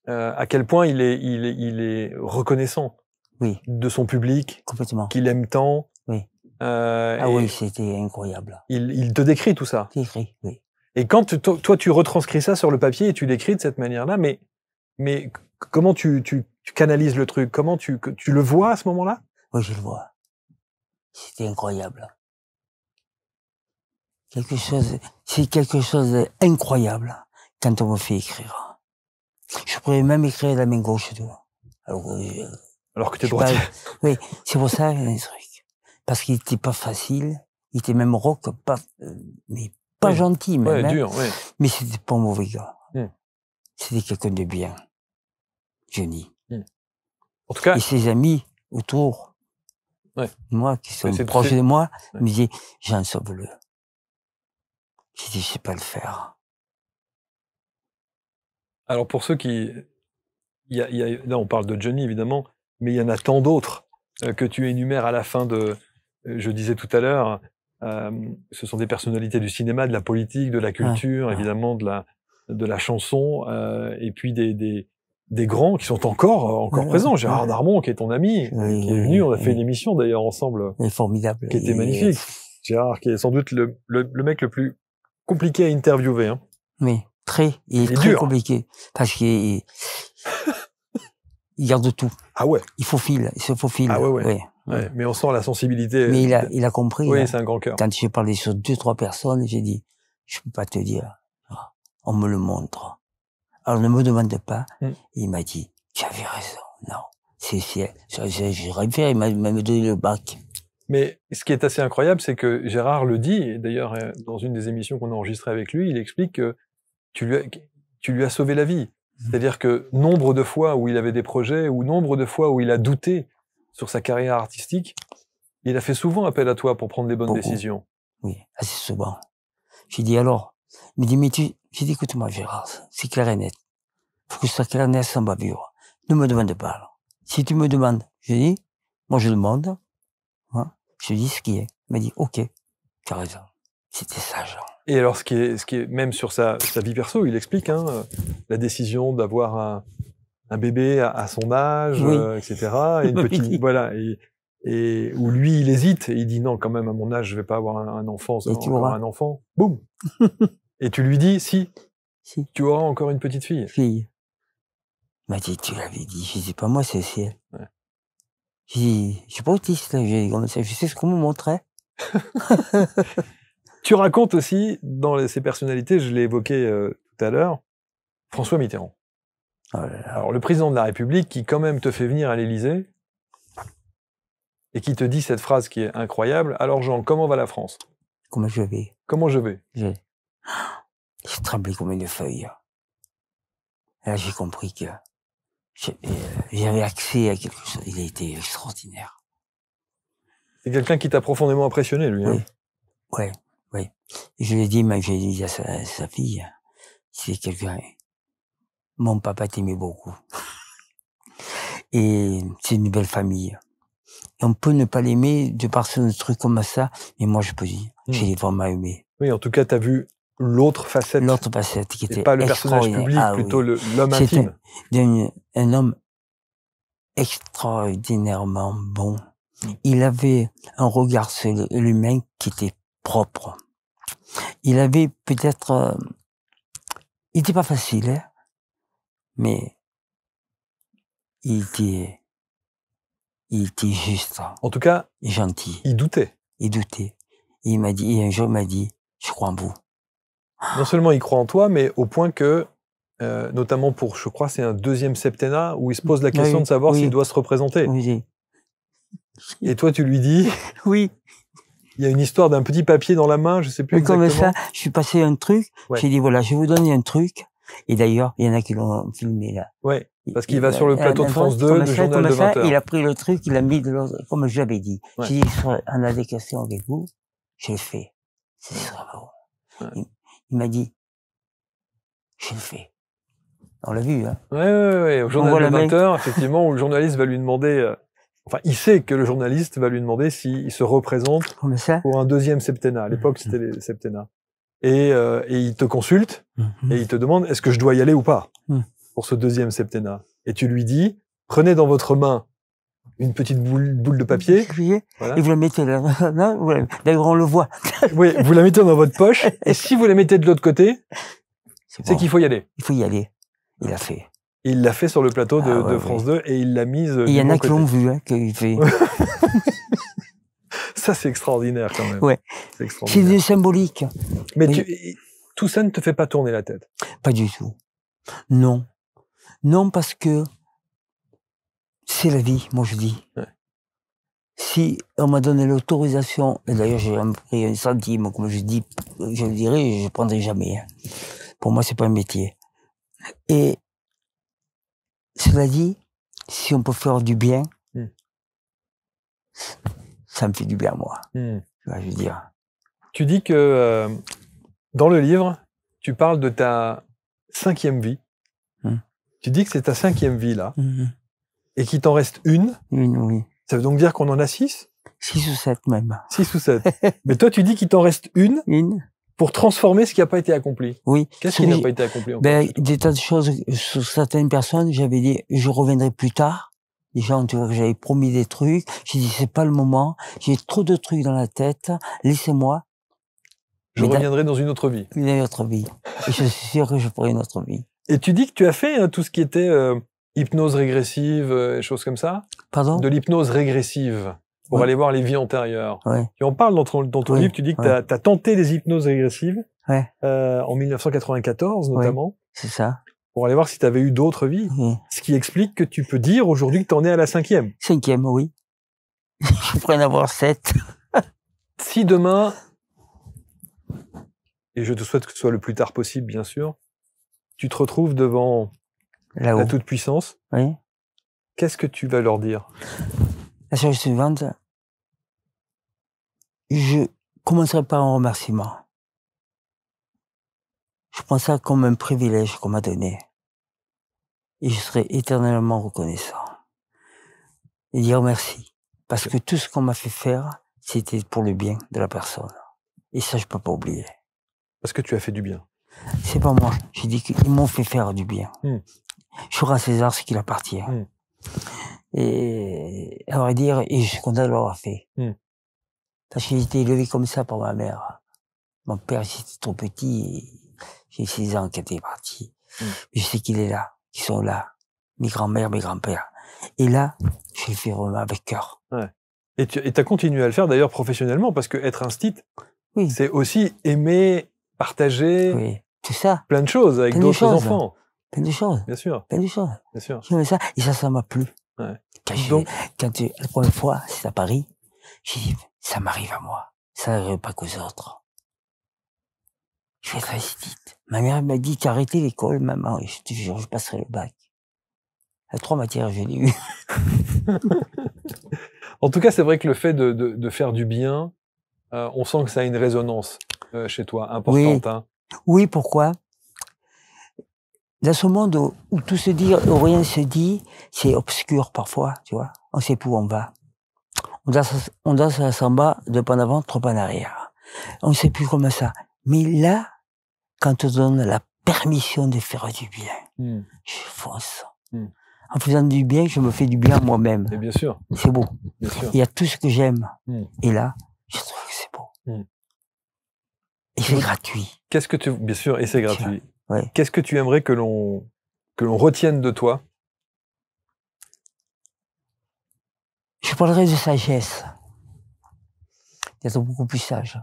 à quel point il est reconnaissant Oui, de son public, complètement. qu'il aime tant. Oui. Ah Ah oui, c'était incroyable. Il te décrit tout ça. C'est écrit, oui. Et quand toi tu retranscris ça sur le papier et tu l'écris de cette manière-là, mais comment tu canalises le truc? Comment tu le vois à ce moment-là? Oui, je le vois. C'était incroyable. C'est quelque chose d'incroyable quand on me fait écrire. Je pourrais même écrire la main gauche, tu vois. Alors que t'es droitier. Oui, c'est pour ça qu'il y a des trucs. Parce qu'il était pas facile, il était même rock, mais pas gentil même. Ouais, dur, ouais. Mais c'était pas un mauvais gars. Mm. C'était quelqu'un de bien. Johnny. En tout cas. Et ses amis autour, ouais. moi, qui sont proches de moi, me disaient, Jean, sauve-le. J'ai dit, je sais pas le faire. Alors pour ceux qui... là on parle de Johnny évidemment, mais il y en a tant d'autres que tu énumères à la fin de... je disais tout à l'heure, ce sont des personnalités du cinéma, de la politique, de la culture, évidemment de la chanson, et puis des grands qui sont encore présents. Gérard Darmon, qui est ton ami, qui est venu, on a fait une émission d'ailleurs ensemble, formidable, qui était magnifique. Gérard, qui est sans doute le mec le plus compliqué à interviewer. Hein. Oui, il est très compliqué, parce qu'il il garde tout. Ah ouais. Il se faufile. Ah ouais. Ouais, mais on sent la sensibilité. Mais il a compris. Oui, hein. c'est un grand cœur. Quand j'ai parlé sur 2-3 personnes, j'ai dit, je peux pas te dire. On me le montre. Alors ne me demande pas. Il m'a dit, tu avais raison. Non, j'ai référé, il m'a même donné le bac. Mais ce qui est assez incroyable, c'est que Gérard le dit, et d'ailleurs dans une des émissions qu'on a enregistrées avec lui, il explique que tu lui as sauvé la vie. C'est-à-dire que nombre de fois où il avait des projets, ou nombre de fois où il a douté sur sa carrière artistique, il a fait souvent appel à toi pour prendre les bonnes décisions. Oui, assez souvent. J'ai dit alors, il me dit, j'ai dit, écoute-moi Gérard, c'est clair et net. Faut que ce soit clair et net sans bavure. Ne me demande pas alors. Si tu me demandes, je dis, moi je demande, hein, je dis ce qui est. Il m'a dit, ok, tu as raison. C'était sage. Et alors, ce qui est même sur sa vie perso, il explique la décision d'avoir un bébé à son âge, etc. Et une petite, voilà, et où lui il hésite et il dit non, quand même à mon âge je vais pas avoir un enfant, un enfant. Boum. Et tu lui dis si, tu auras encore une petite fille. Il m'a dit, tu l'avais dit. Je dis pas moi, c'est elle. Ouais. J'ai dit, je suis pas autiste, là. Je sais ce qu'on me montrait. Tu racontes aussi, dans ces personnalités, je l'ai évoqué tout à l'heure, François Mitterrand. Oh là là. Alors, le président de la République qui quand même te fait venir à l'Élysée et qui te dit cette phrase qui est incroyable. Alors Jean, comment va la France? Comment je vais? Comment je vais? J'ai tremblé comme une feuille. Et là, j'ai compris que j'avais accès à quelque chose. Il a été extraordinaire. C'est quelqu'un qui t'a profondément impressionné, lui. Oui. Hein. Oui. Je l'ai dit, mais j'ai dit à sa fille, c'est quelqu'un Mon papa t'aimait beaucoup. Et c'est une belle famille. Et on peut ne pas l'aimer de par ce truc comme ça, mais moi je peux dire, je l'ai vraiment aimé. Oui, en tout cas, tu as vu l'autre facette. L'autre facette qui était pas le personnage public, plutôt l'homme intime. C'était un homme extraordinairement bon. Il avait un regard sur l'humain qui était propre. Il avait peut-être... il n'était pas facile, hein, mais il était juste. En tout cas, gentil. Il doutait. Il doutait. Et un jour, il m'a dit, je crois en vous. Non seulement il croit en toi, mais au point que, notamment pour, je crois, c'est un deuxième septennat, où il se pose la question de savoir s'il doit se représenter. Oui. Et toi, tu lui dis... Oui. Il y a une histoire d'un petit papier dans la main, je sais plus exactement. Comme ça, je suis passé un truc, j'ai dit, voilà, je vais vous donner un truc. Et d'ailleurs, il y en a qui l'ont filmé là. Ouais, parce qu'il va sur le plateau de France 2, le journal de 20h. Il a pris le truc, il l'a mis de l'autre, comme je l'avais dit. Ouais. J'ai dit, en adéquation avec vous, je l'ai fait. C'est ça, bon. Ouais. Il m'a dit, je le fais. On l'a vu, hein. Ouais. Au journal de 20h, effectivement, où le journaliste va lui demander, enfin, il sait que le journaliste va lui demander s'il se représente pour un deuxième septennat. À l'époque, c'était les septennats. Et il te consulte, et il te demande, est-ce que je dois y aller ou pas, pour ce deuxième septennat? Et tu lui dis, prenez dans votre main une petite boule de papier. Voilà. Et vous la mettez là. D'ailleurs, on le voit. Oui, vous la mettez dans votre poche, et si vous la mettez de l'autre côté, c'est qu'il faut y aller. Il faut y aller. Il l'a fait. Et il l'a fait sur le plateau de France 2, et il l'a mise. Il y en a qui l'ont vu, hein, qu'il fait. Ça, c'est extraordinaire, quand même. Ouais. C'est du symbolique. Mais tout ça ne te fait pas tourner la tête? Pas du tout. Non. Non, parce que c'est la vie, moi je dis. Ouais. Si on m'a donné l'autorisation, et d'ailleurs j'ai pris un centime, comme je dis, je le dirai, je ne prendrai jamais. Hein. Pour moi, c'est pas un métier. Et cela dit, si on peut faire du bien, ça me fait du bien, moi. Je veux dire. Tu dis que dans le livre, tu parles de ta 5e vie. Tu dis que c'est ta 5e vie, là. Et qu'il t'en reste une. Une, oui. Ça veut donc dire qu'on en a 6? 6 ou 7 même. 6 ou 7. Mais toi, tu dis qu'il t'en reste une. Pour transformer ce qui n'a pas été accompli. Oui. Qu'est-ce qui n'a pas été accompli encore? Des tas de choses sur certaines personnes, j'avais dit, je reviendrai plus tard. Les gens, tu vois, j'avais promis des trucs. J'ai dit, c'est pas le moment. J'ai trop de trucs dans la tête. Laissez-moi. Je reviendrai dans une autre vie. Une autre vie. Et je suis sûr que je ferai une autre vie. Et tu dis que tu as fait tout ce qui était hypnose régressive, et choses comme ça? Pardon? De l'hypnose régressive. Pour aller voir les vies antérieures. Ouais. Tu en parles dans ton livre, tu dis que tu as tenté des hypnoses régressives. En 1994, notamment. Ouais, c'est ça. Pour aller voir si tu avais eu d'autres vies. Ce qui explique que tu peux dire aujourd'hui que tu en es à la 5e. 5e, oui. Je pourrais en avoir 7. Si demain, et je te souhaite que ce soit le plus tard possible, bien sûr, tu te retrouves devant la toute-puissance, qu'est-ce que tu vas leur dire? La chose suivante, je commencerai par un remerciement. Je prends ça comme un privilège qu'on m'a donné. Et je serai éternellement reconnaissant. Et dire merci. Parce que tout ce qu'on m'a fait faire, c'était pour le bien de la personne. Et ça, je peux pas oublier. Parce que tu as fait du bien. C'est pas moi. J'ai dit qu'ils m'ont fait faire du bien. Je ferai à César ce qu'il appartient. Et à vrai dire, et je suis content de l'avoir fait. Parce que j'ai été élevé comme ça par ma mère. Mon père, j'étais trop petit, j'ai 6 ans qu'il était parti. Je sais qu'il est là, qu'ils sont là. Mes grands-mères, mes grands-pères. Et là, je le fais vraiment avec cœur. Ouais. Et tu as continué à le faire d'ailleurs professionnellement, parce que être instit, c'est aussi aimer, partager tout ça. Plein de choses avec d'autres enfants. Plein de choses. Bien sûr. Plein de choses. Bien sûr. J'aimais ça, et ça m'a plu. Ouais. Quand la première fois, c'est à Paris, j'ai dit, ça m'arrive à moi. Ça n'arrive pas qu'aux autres. Je vais être instit. Ma mère m'a dit, t'as arrêté l'école, maman, et je te jure, je passerai le bac. À 3 matières, je l'ai eu. En tout cas, c'est vrai que le fait de faire du bien, on sent que ça a une résonance chez toi, importante. Oui, pourquoi? dans ce monde où tout se dit, où rien se dit, c'est obscur parfois, tu vois. On sait plus où on va. On danse à la samba, deux pas en avant, trois pas en arrière. On ne sait plus comment ça. Mais là, quand on donne la permission de faire du bien, je fonce. En faisant du bien, je me fais du bien à moi-même. Et bien sûr. C'est beau. Bien sûr. Il y a tout ce que j'aime. Et là, je trouve que c'est beau. Et c'est gratuit. Qu'est-ce que tu... Bien sûr, et c'est gratuit. Ouais. Qu'est-ce que tu aimerais que l'on retienne de toi? Je parlerai de sagesse. D'être beaucoup plus sage.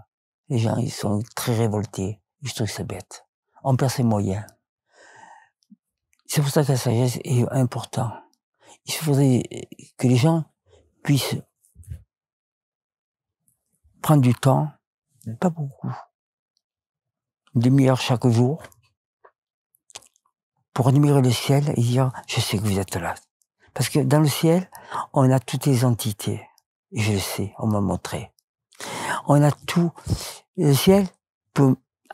Les gens, ils sont très révoltés. Je trouve que c'est bête. On perd ses moyens. C'est pour ça que la sagesse est importante. Il faudrait que les gens puissent prendre du temps, pas beaucoup, une demi-heure chaque jour, pour admirer le ciel et dire « je sais que vous êtes là ». Parce que dans le ciel, on a toutes les entités. Et je le sais, on m'a montré. On a tout. Le ciel,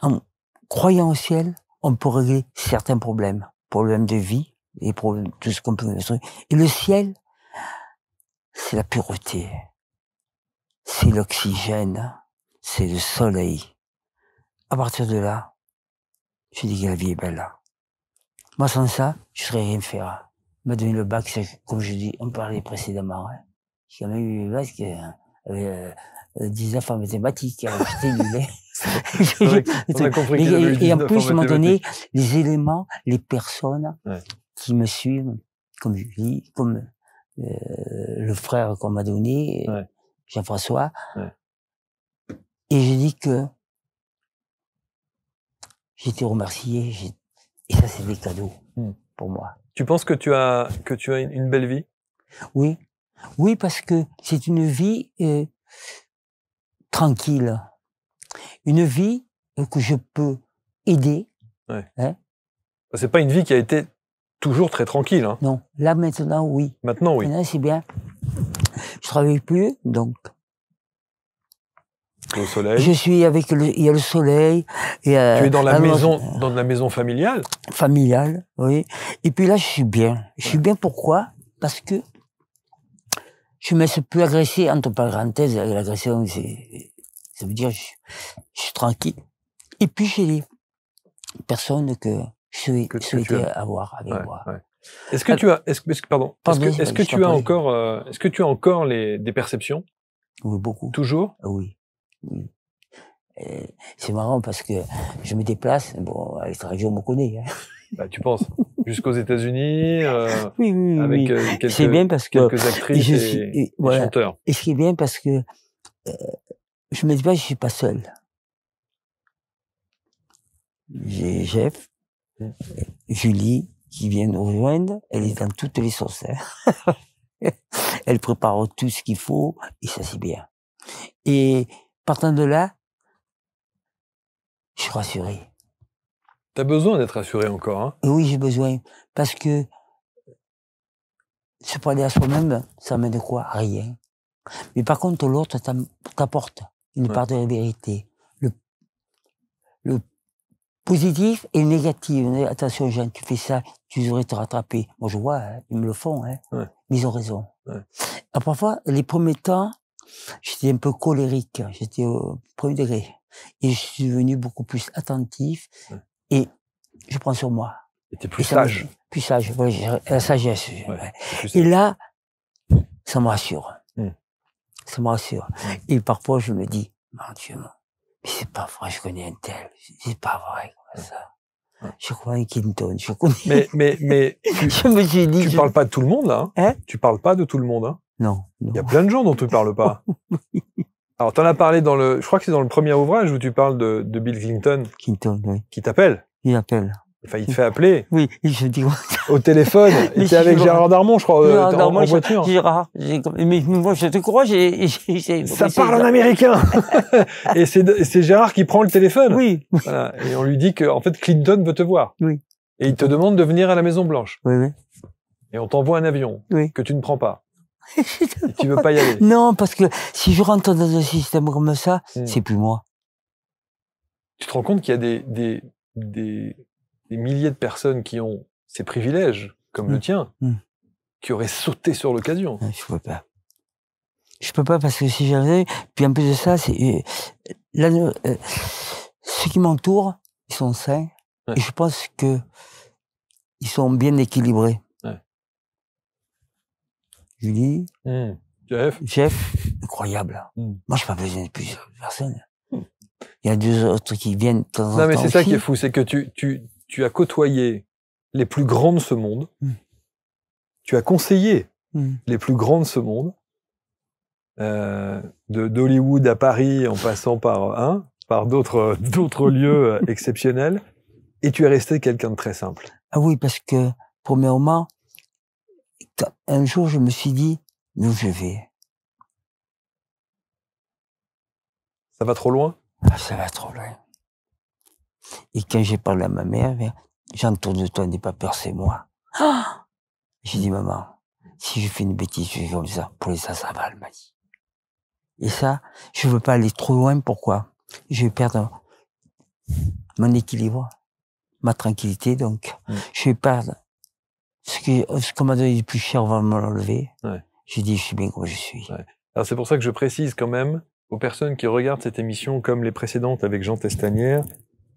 en croyant au ciel, on peut régler certains problèmes. Problèmes de vie, et problèmes, tout ce qu'on peut construire. Et le ciel, c'est la pureté. C'est l'oxygène. C'est le soleil. À partir de là, je dis que la vie est belle là. Moi, sans ça, je serais rien faire. M'a donné le bac, c'est, comme je dis, on parlait précédemment. Hein. J'ai quand même eu le bac, 19 en mathématiques, j'étais nul. On a compris et en plus, ils m'ont donné les éléments, les personnes qui me suivent, comme Julie, comme le frère qu'on m'a donné, Jean-François. Et j'ai dit que j'étais remercié, et ça, c'est des cadeaux pour moi. Tu penses que tu as une belle vie? Oui. Oui, parce que c'est une vie tranquille. Une vie que je peux aider. Hein? C'est pas une vie qui a été toujours très tranquille. Hein. Non. Là, maintenant, oui. Maintenant, oui. Maintenant, c'est bien. Je travaille plus, donc. Au soleil. Je suis avec il y a le soleil. Et, tu es dans la maison familiale? Familiale, oui. Et puis là, je suis bien. Je suis bien pourquoi? Parce que je me suis plus agressé, entre parenthèses, l'agression, ça veut dire je suis tranquille. Et puis j'ai des personnes que je souhaitais avoir avec moi. Ouais. Est-ce que tu as, est-ce que tu as encore des perceptions? Oui, beaucoup. Toujours? Oui. C'est marrant parce que je me déplace, bon, à l'étranger on me connaît. Hein. Bah, tu penses jusqu'aux États-Unis oui, avec quelques, bien parce que quelques actrices et chanteurs. Et ce qui est bien parce que je me dis pas, je suis pas seul. J'ai Jeff, Julie qui vient nous rejoindre. Elle est dans toutes les sauces. Hein. Elle prépare tout ce qu'il faut et ça c'est bien. Et partant de là, je suis rassuré. T'as besoin d'être rassuré encore, hein? Oui, j'ai besoin. Parce que se parler à soi-même, ça mène de quoi? Rien. Mais par contre, l'autre t'apporte une part de la vérité. Le positif et le négatif. Attention, Jean, tu fais ça, tu devrais te rattraper. Moi, je vois, hein, ils me le font, hein. Mais ils ont raison. Alors, parfois, les premiers temps, j'étais un peu colérique. J'étais au premier degré. Et je suis devenu beaucoup plus attentif. Et je prends sur moi. Et t'es plus sage. Plus sage, voilà, la sagesse. Et là, ça me rassure. Ça me rassure. Et parfois, je me dis, mon Dieu, mais c'est pas vrai, je connais un tel. C'est pas vrai comme ça. Je connais Clinton, je connais. Mais je me suis dit. Tu parles pas de tout le monde, là. Hein? Tu parles pas de tout le monde, hein? Non. Il y a plein de gens dont tu parles pas. Alors, t'en as parlé je crois que c'est dans le premier ouvrage où tu parles de Bill Clinton. Clinton, oui. Qui t'appelle. Il appelle. Enfin, il te fait appeler. Oui, je dis. Au téléphone. Il était avec Gérard Darmon, je crois, en voiture. Gérard. Mais moi, je te crois, ça parle en américain. Et c'est Gérard qui prend le téléphone. Oui. Voilà. Et on lui dit que, en fait, Clinton veut te voir. Oui. Et il te demande de venir à la Maison Blanche. Oui. Et on t'envoie un avion. Oui. Que tu ne prends pas. Et tu veux pas y aller. Non, parce que si je rentre dans un système comme ça, c'est plus moi. Tu te rends compte qu'il y a des des milliers de personnes qui ont ces privilèges, comme le tien, qui auraient sauté sur l'occasion. Je peux pas. Je peux pas parce que si j'avais... Puis en plus de ça, c'est... Là, ceux qui m'entourent, ils sont sains. Ouais. Et je pense que ils sont bien équilibrés. Ouais. Julie, Jeff, incroyable. Moi, je n'ai pas besoin de plusieurs personnes. Il y a 2 autres qui viennent de temps en temps. Non, mais c'est ça aussi. qui est fou, c'est que tu as côtoyé les plus grands de ce monde, tu as conseillé les plus grands de ce monde, d'Hollywood à Paris, en passant par d'autres lieux exceptionnels, et tu es resté quelqu'un de très simple. Ah oui, parce que, premièrement, un jour, je me suis dit, mais où je vais? Ça va trop loin? Ah, ça va trop loin. Et quand j'ai parlé à ma mère, Jean, autour de toi, n'aie pas peur, c'est moi. Ah, j'ai dit, maman, si je fais une bêtise, je fais comme ça. Pour les ça va, elle m'a dit. Et ça, je veux pas aller trop loin. Pourquoi? Je vais perdre mon équilibre, ma tranquillité, donc je vais perdre ce qu'on m'a donné de plus cher, on va me l'enlever. Ouais. J'ai dit, je suis bien comme je suis. Ouais. Alors c'est pour ça que je précise quand même aux personnes qui regardent cette émission comme les précédentes avec Jean Testanière,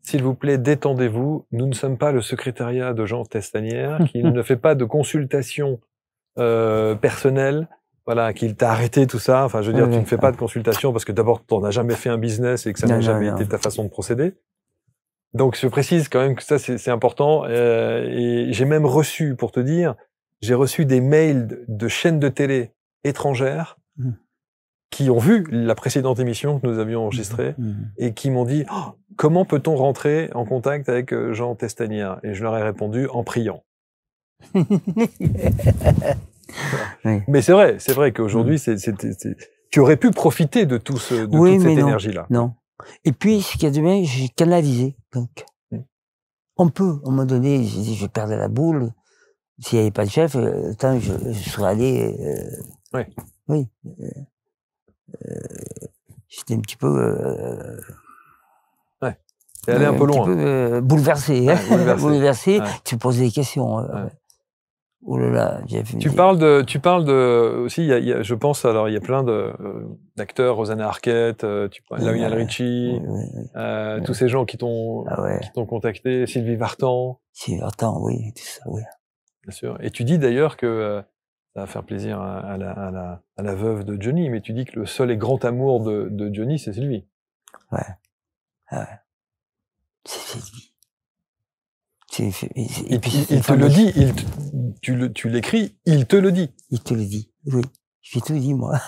s'il vous plaît, détendez-vous. Nous ne sommes pas le secrétariat de Jean Testanière, qui ne fait pas de consultation personnelle, voilà, qu'il t'a arrêté tout ça. Enfin, je veux dire, tu ne fais pas de consultation parce que d'abord, tu n'as jamais fait un business et que ça n'a jamais été ta façon de procéder. Donc, je précise quand même que ça, c'est important. Et j'ai même reçu, pour te dire, j'ai reçu des mails de chaînes de télé étrangères qui ont vu la précédente émission que nous avions enregistrée et qui m'ont dit oh, « Comment peut-on rentrer en contact avec Jean Testanière ?» Et je leur ai répondu en priant. Oui. Mais c'est vrai qu'aujourd'hui, tu aurais pu profiter de toute cette énergie-là. Non. Et puis, ce qu'il y a de bien, j'ai canalisé. Donc, on peut, à un moment donné, j'ai dit, je vais perdre la boule. S'il n'y avait pas de chef, je serais allé... Oui. J'étais un petit peu... t'es allé un peu loin. Un peu bouleversé. Bouleversé. Ouais. Tu poses des questions. Oh là là, tu parles de aussi, je pense, alors il y a plein d'acteurs, Rosanna Arquette, Lionel Richie, tous ces gens qui t'ont contacté, Sylvie Vartan. Sylvie Vartan, oui, tout ça, oui. Bien sûr. Et tu dis d'ailleurs que ça va faire plaisir à la veuve de Johnny, mais tu dis que le seul et grand amour de Johnny, c'est Sylvie. Ouais. C'est Sylvie. Et puis il te le dit, tu l'écris, il te le dit. Il te le dit, oui. Je te le dis, moi.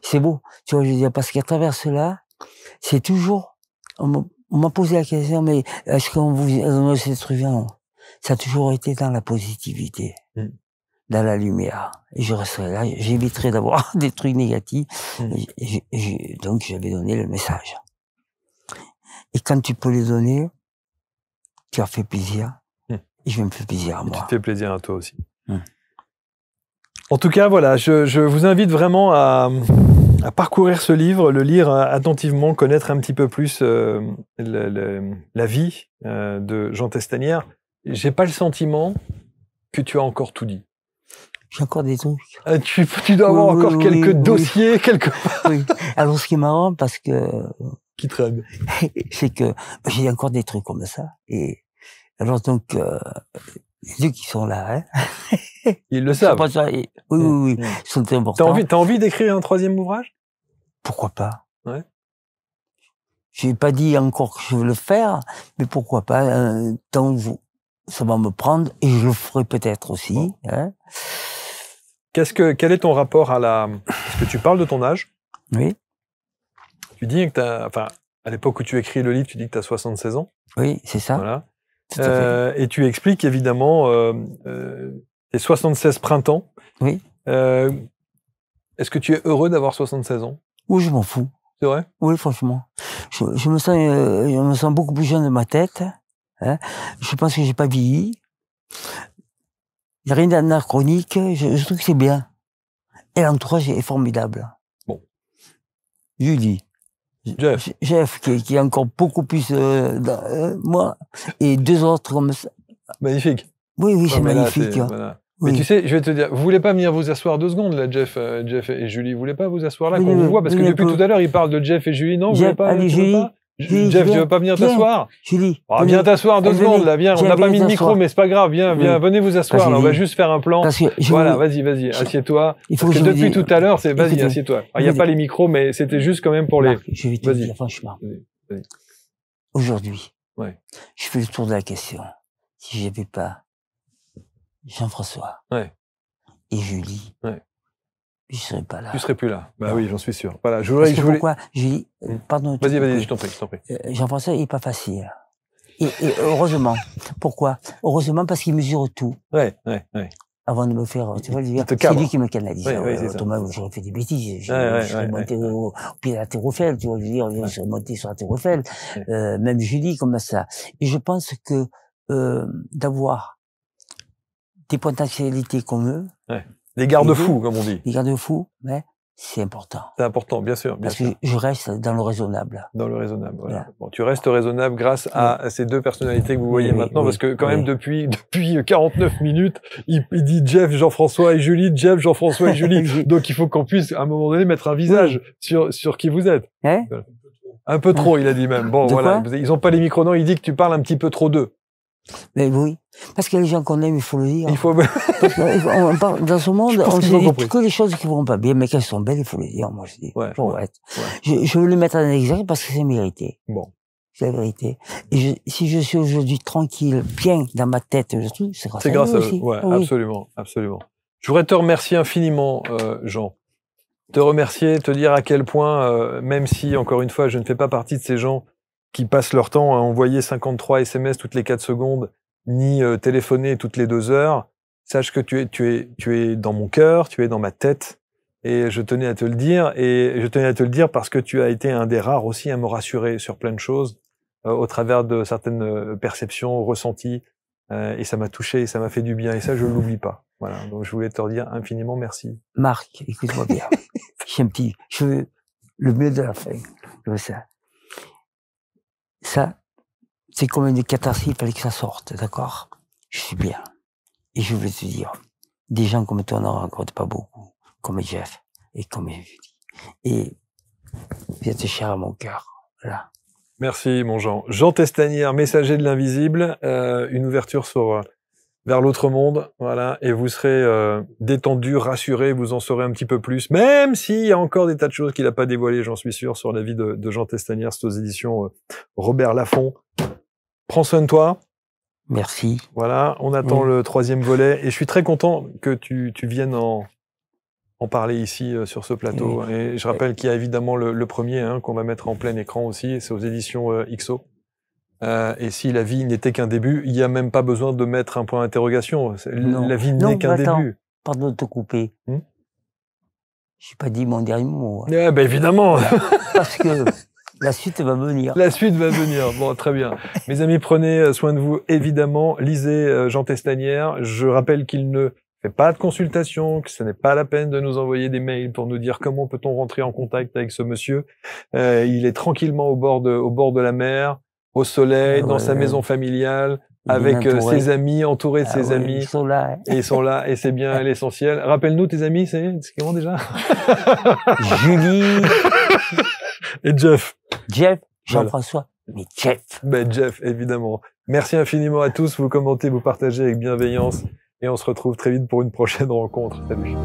C'est beau. Tu vois, je veux dire, parce qu'à travers cela, c'est toujours, on m'a posé la question, mais est-ce qu'on vous donne ces trucs-là? Non. Ça a toujours été dans la positivité, dans la lumière. Et je resterai là, j'éviterai d'avoir des trucs négatifs. Donc, j'avais donné le message. Et quand tu peux les donner, tu as fait plaisir. Et je me fais plaisir à moi. Tu te fais plaisir à toi aussi. En tout cas, voilà, je vous invite vraiment à parcourir ce livre, le lire attentivement, connaître un petit peu plus la vie de Jean Testanière. J'ai pas le sentiment que tu as encore tout dit. J'ai encore des trucs. Tu dois avoir encore quelques dossiers quelque part. Oui. Alors, ce qui est marrant, parce que... Qui traîne. C'est que j'ai encore des trucs comme ça. Et alors, donc, les deux qui sont là, ils le savent. Oui, ils sont importants. T'as envie d'écrire un 3e ouvrage? Pourquoi pas? Ouais. J'ai pas dit encore que je veux le faire, mais pourquoi pas? Tant ça va me prendre, et je le ferai peut-être aussi. Bon. Hein. Quel est ton rapport Est-ce que tu parles de ton âge? Oui. Tu dis que à l'époque où tu écris le livre, tu dis que tu as 76 ans. Oui, c'est ça. Voilà. Et tu expliques évidemment tes 76 printemps. Oui. Est-ce que tu es heureux d'avoir 76 ans? Oui, je m'en fous. C'est vrai? Oui, franchement. Je me sens beaucoup plus jeune de ma tête. Hein. Je pense que j'ai pas vieilli. Il n'y a rien d'anachronique. Je trouve que c'est bien. Et l'entourage est formidable. Bon. Julie. Jeff qui est encore beaucoup plus moi, et 2 autres comme ça. Magnifique. Oui, c'est magnifique. Là, voilà. Oui. Mais tu sais, je vais te dire, vous voulez pas venir vous asseoir 2 secondes, là, Jeff et Julie, vous voulez pas vous asseoir là, qu'on vous voit, parce que depuis tout à l'heure, il parle de Jeff et Julie, non, vous voulez pas, allez, Julie, Jeff, tu veux pas venir t'asseoir? Julie. Viens t'asseoir 2 secondes, là, viens. On n'a pas mis de micro, mais c'est pas grave, viens, venez vous asseoir, là, on va juste faire un plan. Voilà, vas-y, assieds-toi. Parce que depuis tout à l'heure, vas-y, assieds-toi. Il n'y a pas les micros, mais c'était juste quand même pour les... Je vais te dire, franchement. Aujourd'hui, je fais le tour de la question. Si j'avais pas Jean-François et Julie, je serais pas là. Tu serais plus là. Bah oui, j'en suis sûr. Voilà, pourquoi Julie, pardon. Vas-y, je t'en prie. Jean-François, il est pas facile. Et heureusement. Pourquoi? Heureusement parce qu'il mesure tout. Ouais. Avant de me faire, tu vois, c'est lui qui me canalise. Autrement, j'aurais fait des bêtises. Je serais monté au pied de la Tour Eiffel, tu vois, je serais monté sur la Tour Eiffel. Même Julie, comme ça. Et je pense que, d'avoir des potentialités comme eux. Des garde-fous, comme on dit. Des garde-fous, mais c'est important. C'est important, bien sûr. Parce que je reste dans le raisonnable. Dans le raisonnable, voilà. Bon, tu restes raisonnable grâce à ces 2 personnalités que vous voyez maintenant, parce que quand même depuis 49 minutes, il dit Jeff, Jean-François et Julie, Jeff, Jean-François et Julie. Donc il faut qu'on puisse, à un moment donné, mettre un visage sur qui vous êtes. Un peu trop, il a dit même. Bon, voilà. Ils ont pas les micros, non, il dit que tu parles un petit peu trop d'eux. Mais oui, parce que les gens qu'on aime, il faut le dire. Il faut... dans ce monde, on se dit que les choses qui vont pas bien, mais qu'elles sont belles, il faut le dire, moi je dis. Je veux le mettre en exemple parce que c'est mérité. Bon. C'est la vérité. Et si je suis aujourd'hui tranquille, bien dans ma tête, c'est grâce à eux aussi. Absolument. Je voudrais te remercier infiniment, Jean. Te remercier, te dire à quel point, même si, encore une fois, je ne fais pas partie de ces gens qui passent leur temps à envoyer 53 SMS toutes les 4 secondes, ni téléphoner toutes les 2 heures, sache que tu es dans mon cœur, tu es dans ma tête, et je tenais à te le dire, parce que tu as été un des rares aussi à me rassurer sur plein de choses, au travers de certaines perceptions, ressenties, et ça m'a touché, et ça m'a fait du bien, et ça, je l'oublie pas. Voilà, donc je voulais te redire infiniment merci. Marc, écoute-moi bien. Je veux le mieux de la fin. Je veux ça. Ça, c'est comme une catharsis, il fallait que ça sorte, d'accord? Je suis bien. Et je voulais te dire, des gens comme toi, on n'en rencontre pas beaucoup, comme Jeff et comme Julie. Et vous êtes cher à mon cœur, voilà. Merci, mon Jean. Jean Testanière, messager de l'invisible, une ouverture vers l'autre monde, voilà, et vous serez détendu, rassuré, vous en saurez un petit peu plus, même s'il y a encore des tas de choses qu'il n'a pas dévoilées, j'en suis sûr, sur la vie de Jean Testanière, c'est aux éditions Robert Laffont. Prends soin de toi. Merci. Voilà, on attend le 3e volet, et je suis très content que tu viennes en parler ici sur ce plateau. Et je rappelle qu'il y a évidemment le premier qu'on va mettre en plein écran aussi, c'est aux éditions XO. Et si la vie n'était qu'un début, il n'y a même pas besoin de mettre un point d'interrogation. La vie n'est qu'un début. Pardon de te couper. Je n'ai pas dit mon dernier mot. Ben évidemment. Parce que la suite va venir. La suite va venir. Bon, très bien. Mes amis, prenez soin de vous, évidemment. Lisez Jean Testanière. Je rappelle qu'il ne fait pas de consultation, que ce n'est pas la peine de nous envoyer des mails pour nous dire comment peut-on rentrer en contact avec ce monsieur. Il est tranquillement au bord de la mer, au soleil, dans sa maison familiale, avec ses amis, entouré de ses amis. Ils sont là. Et ils sont là, et c'est bien l'essentiel. Rappelle-nous tes amis, c'est comment déjà? Julie. Et Jeff. Jeff, Jean-François, mais Jeff. Ben Jeff, évidemment. Merci infiniment à tous, vous commentez, vous partagez avec bienveillance, et on se retrouve très vite pour une prochaine rencontre. Salut.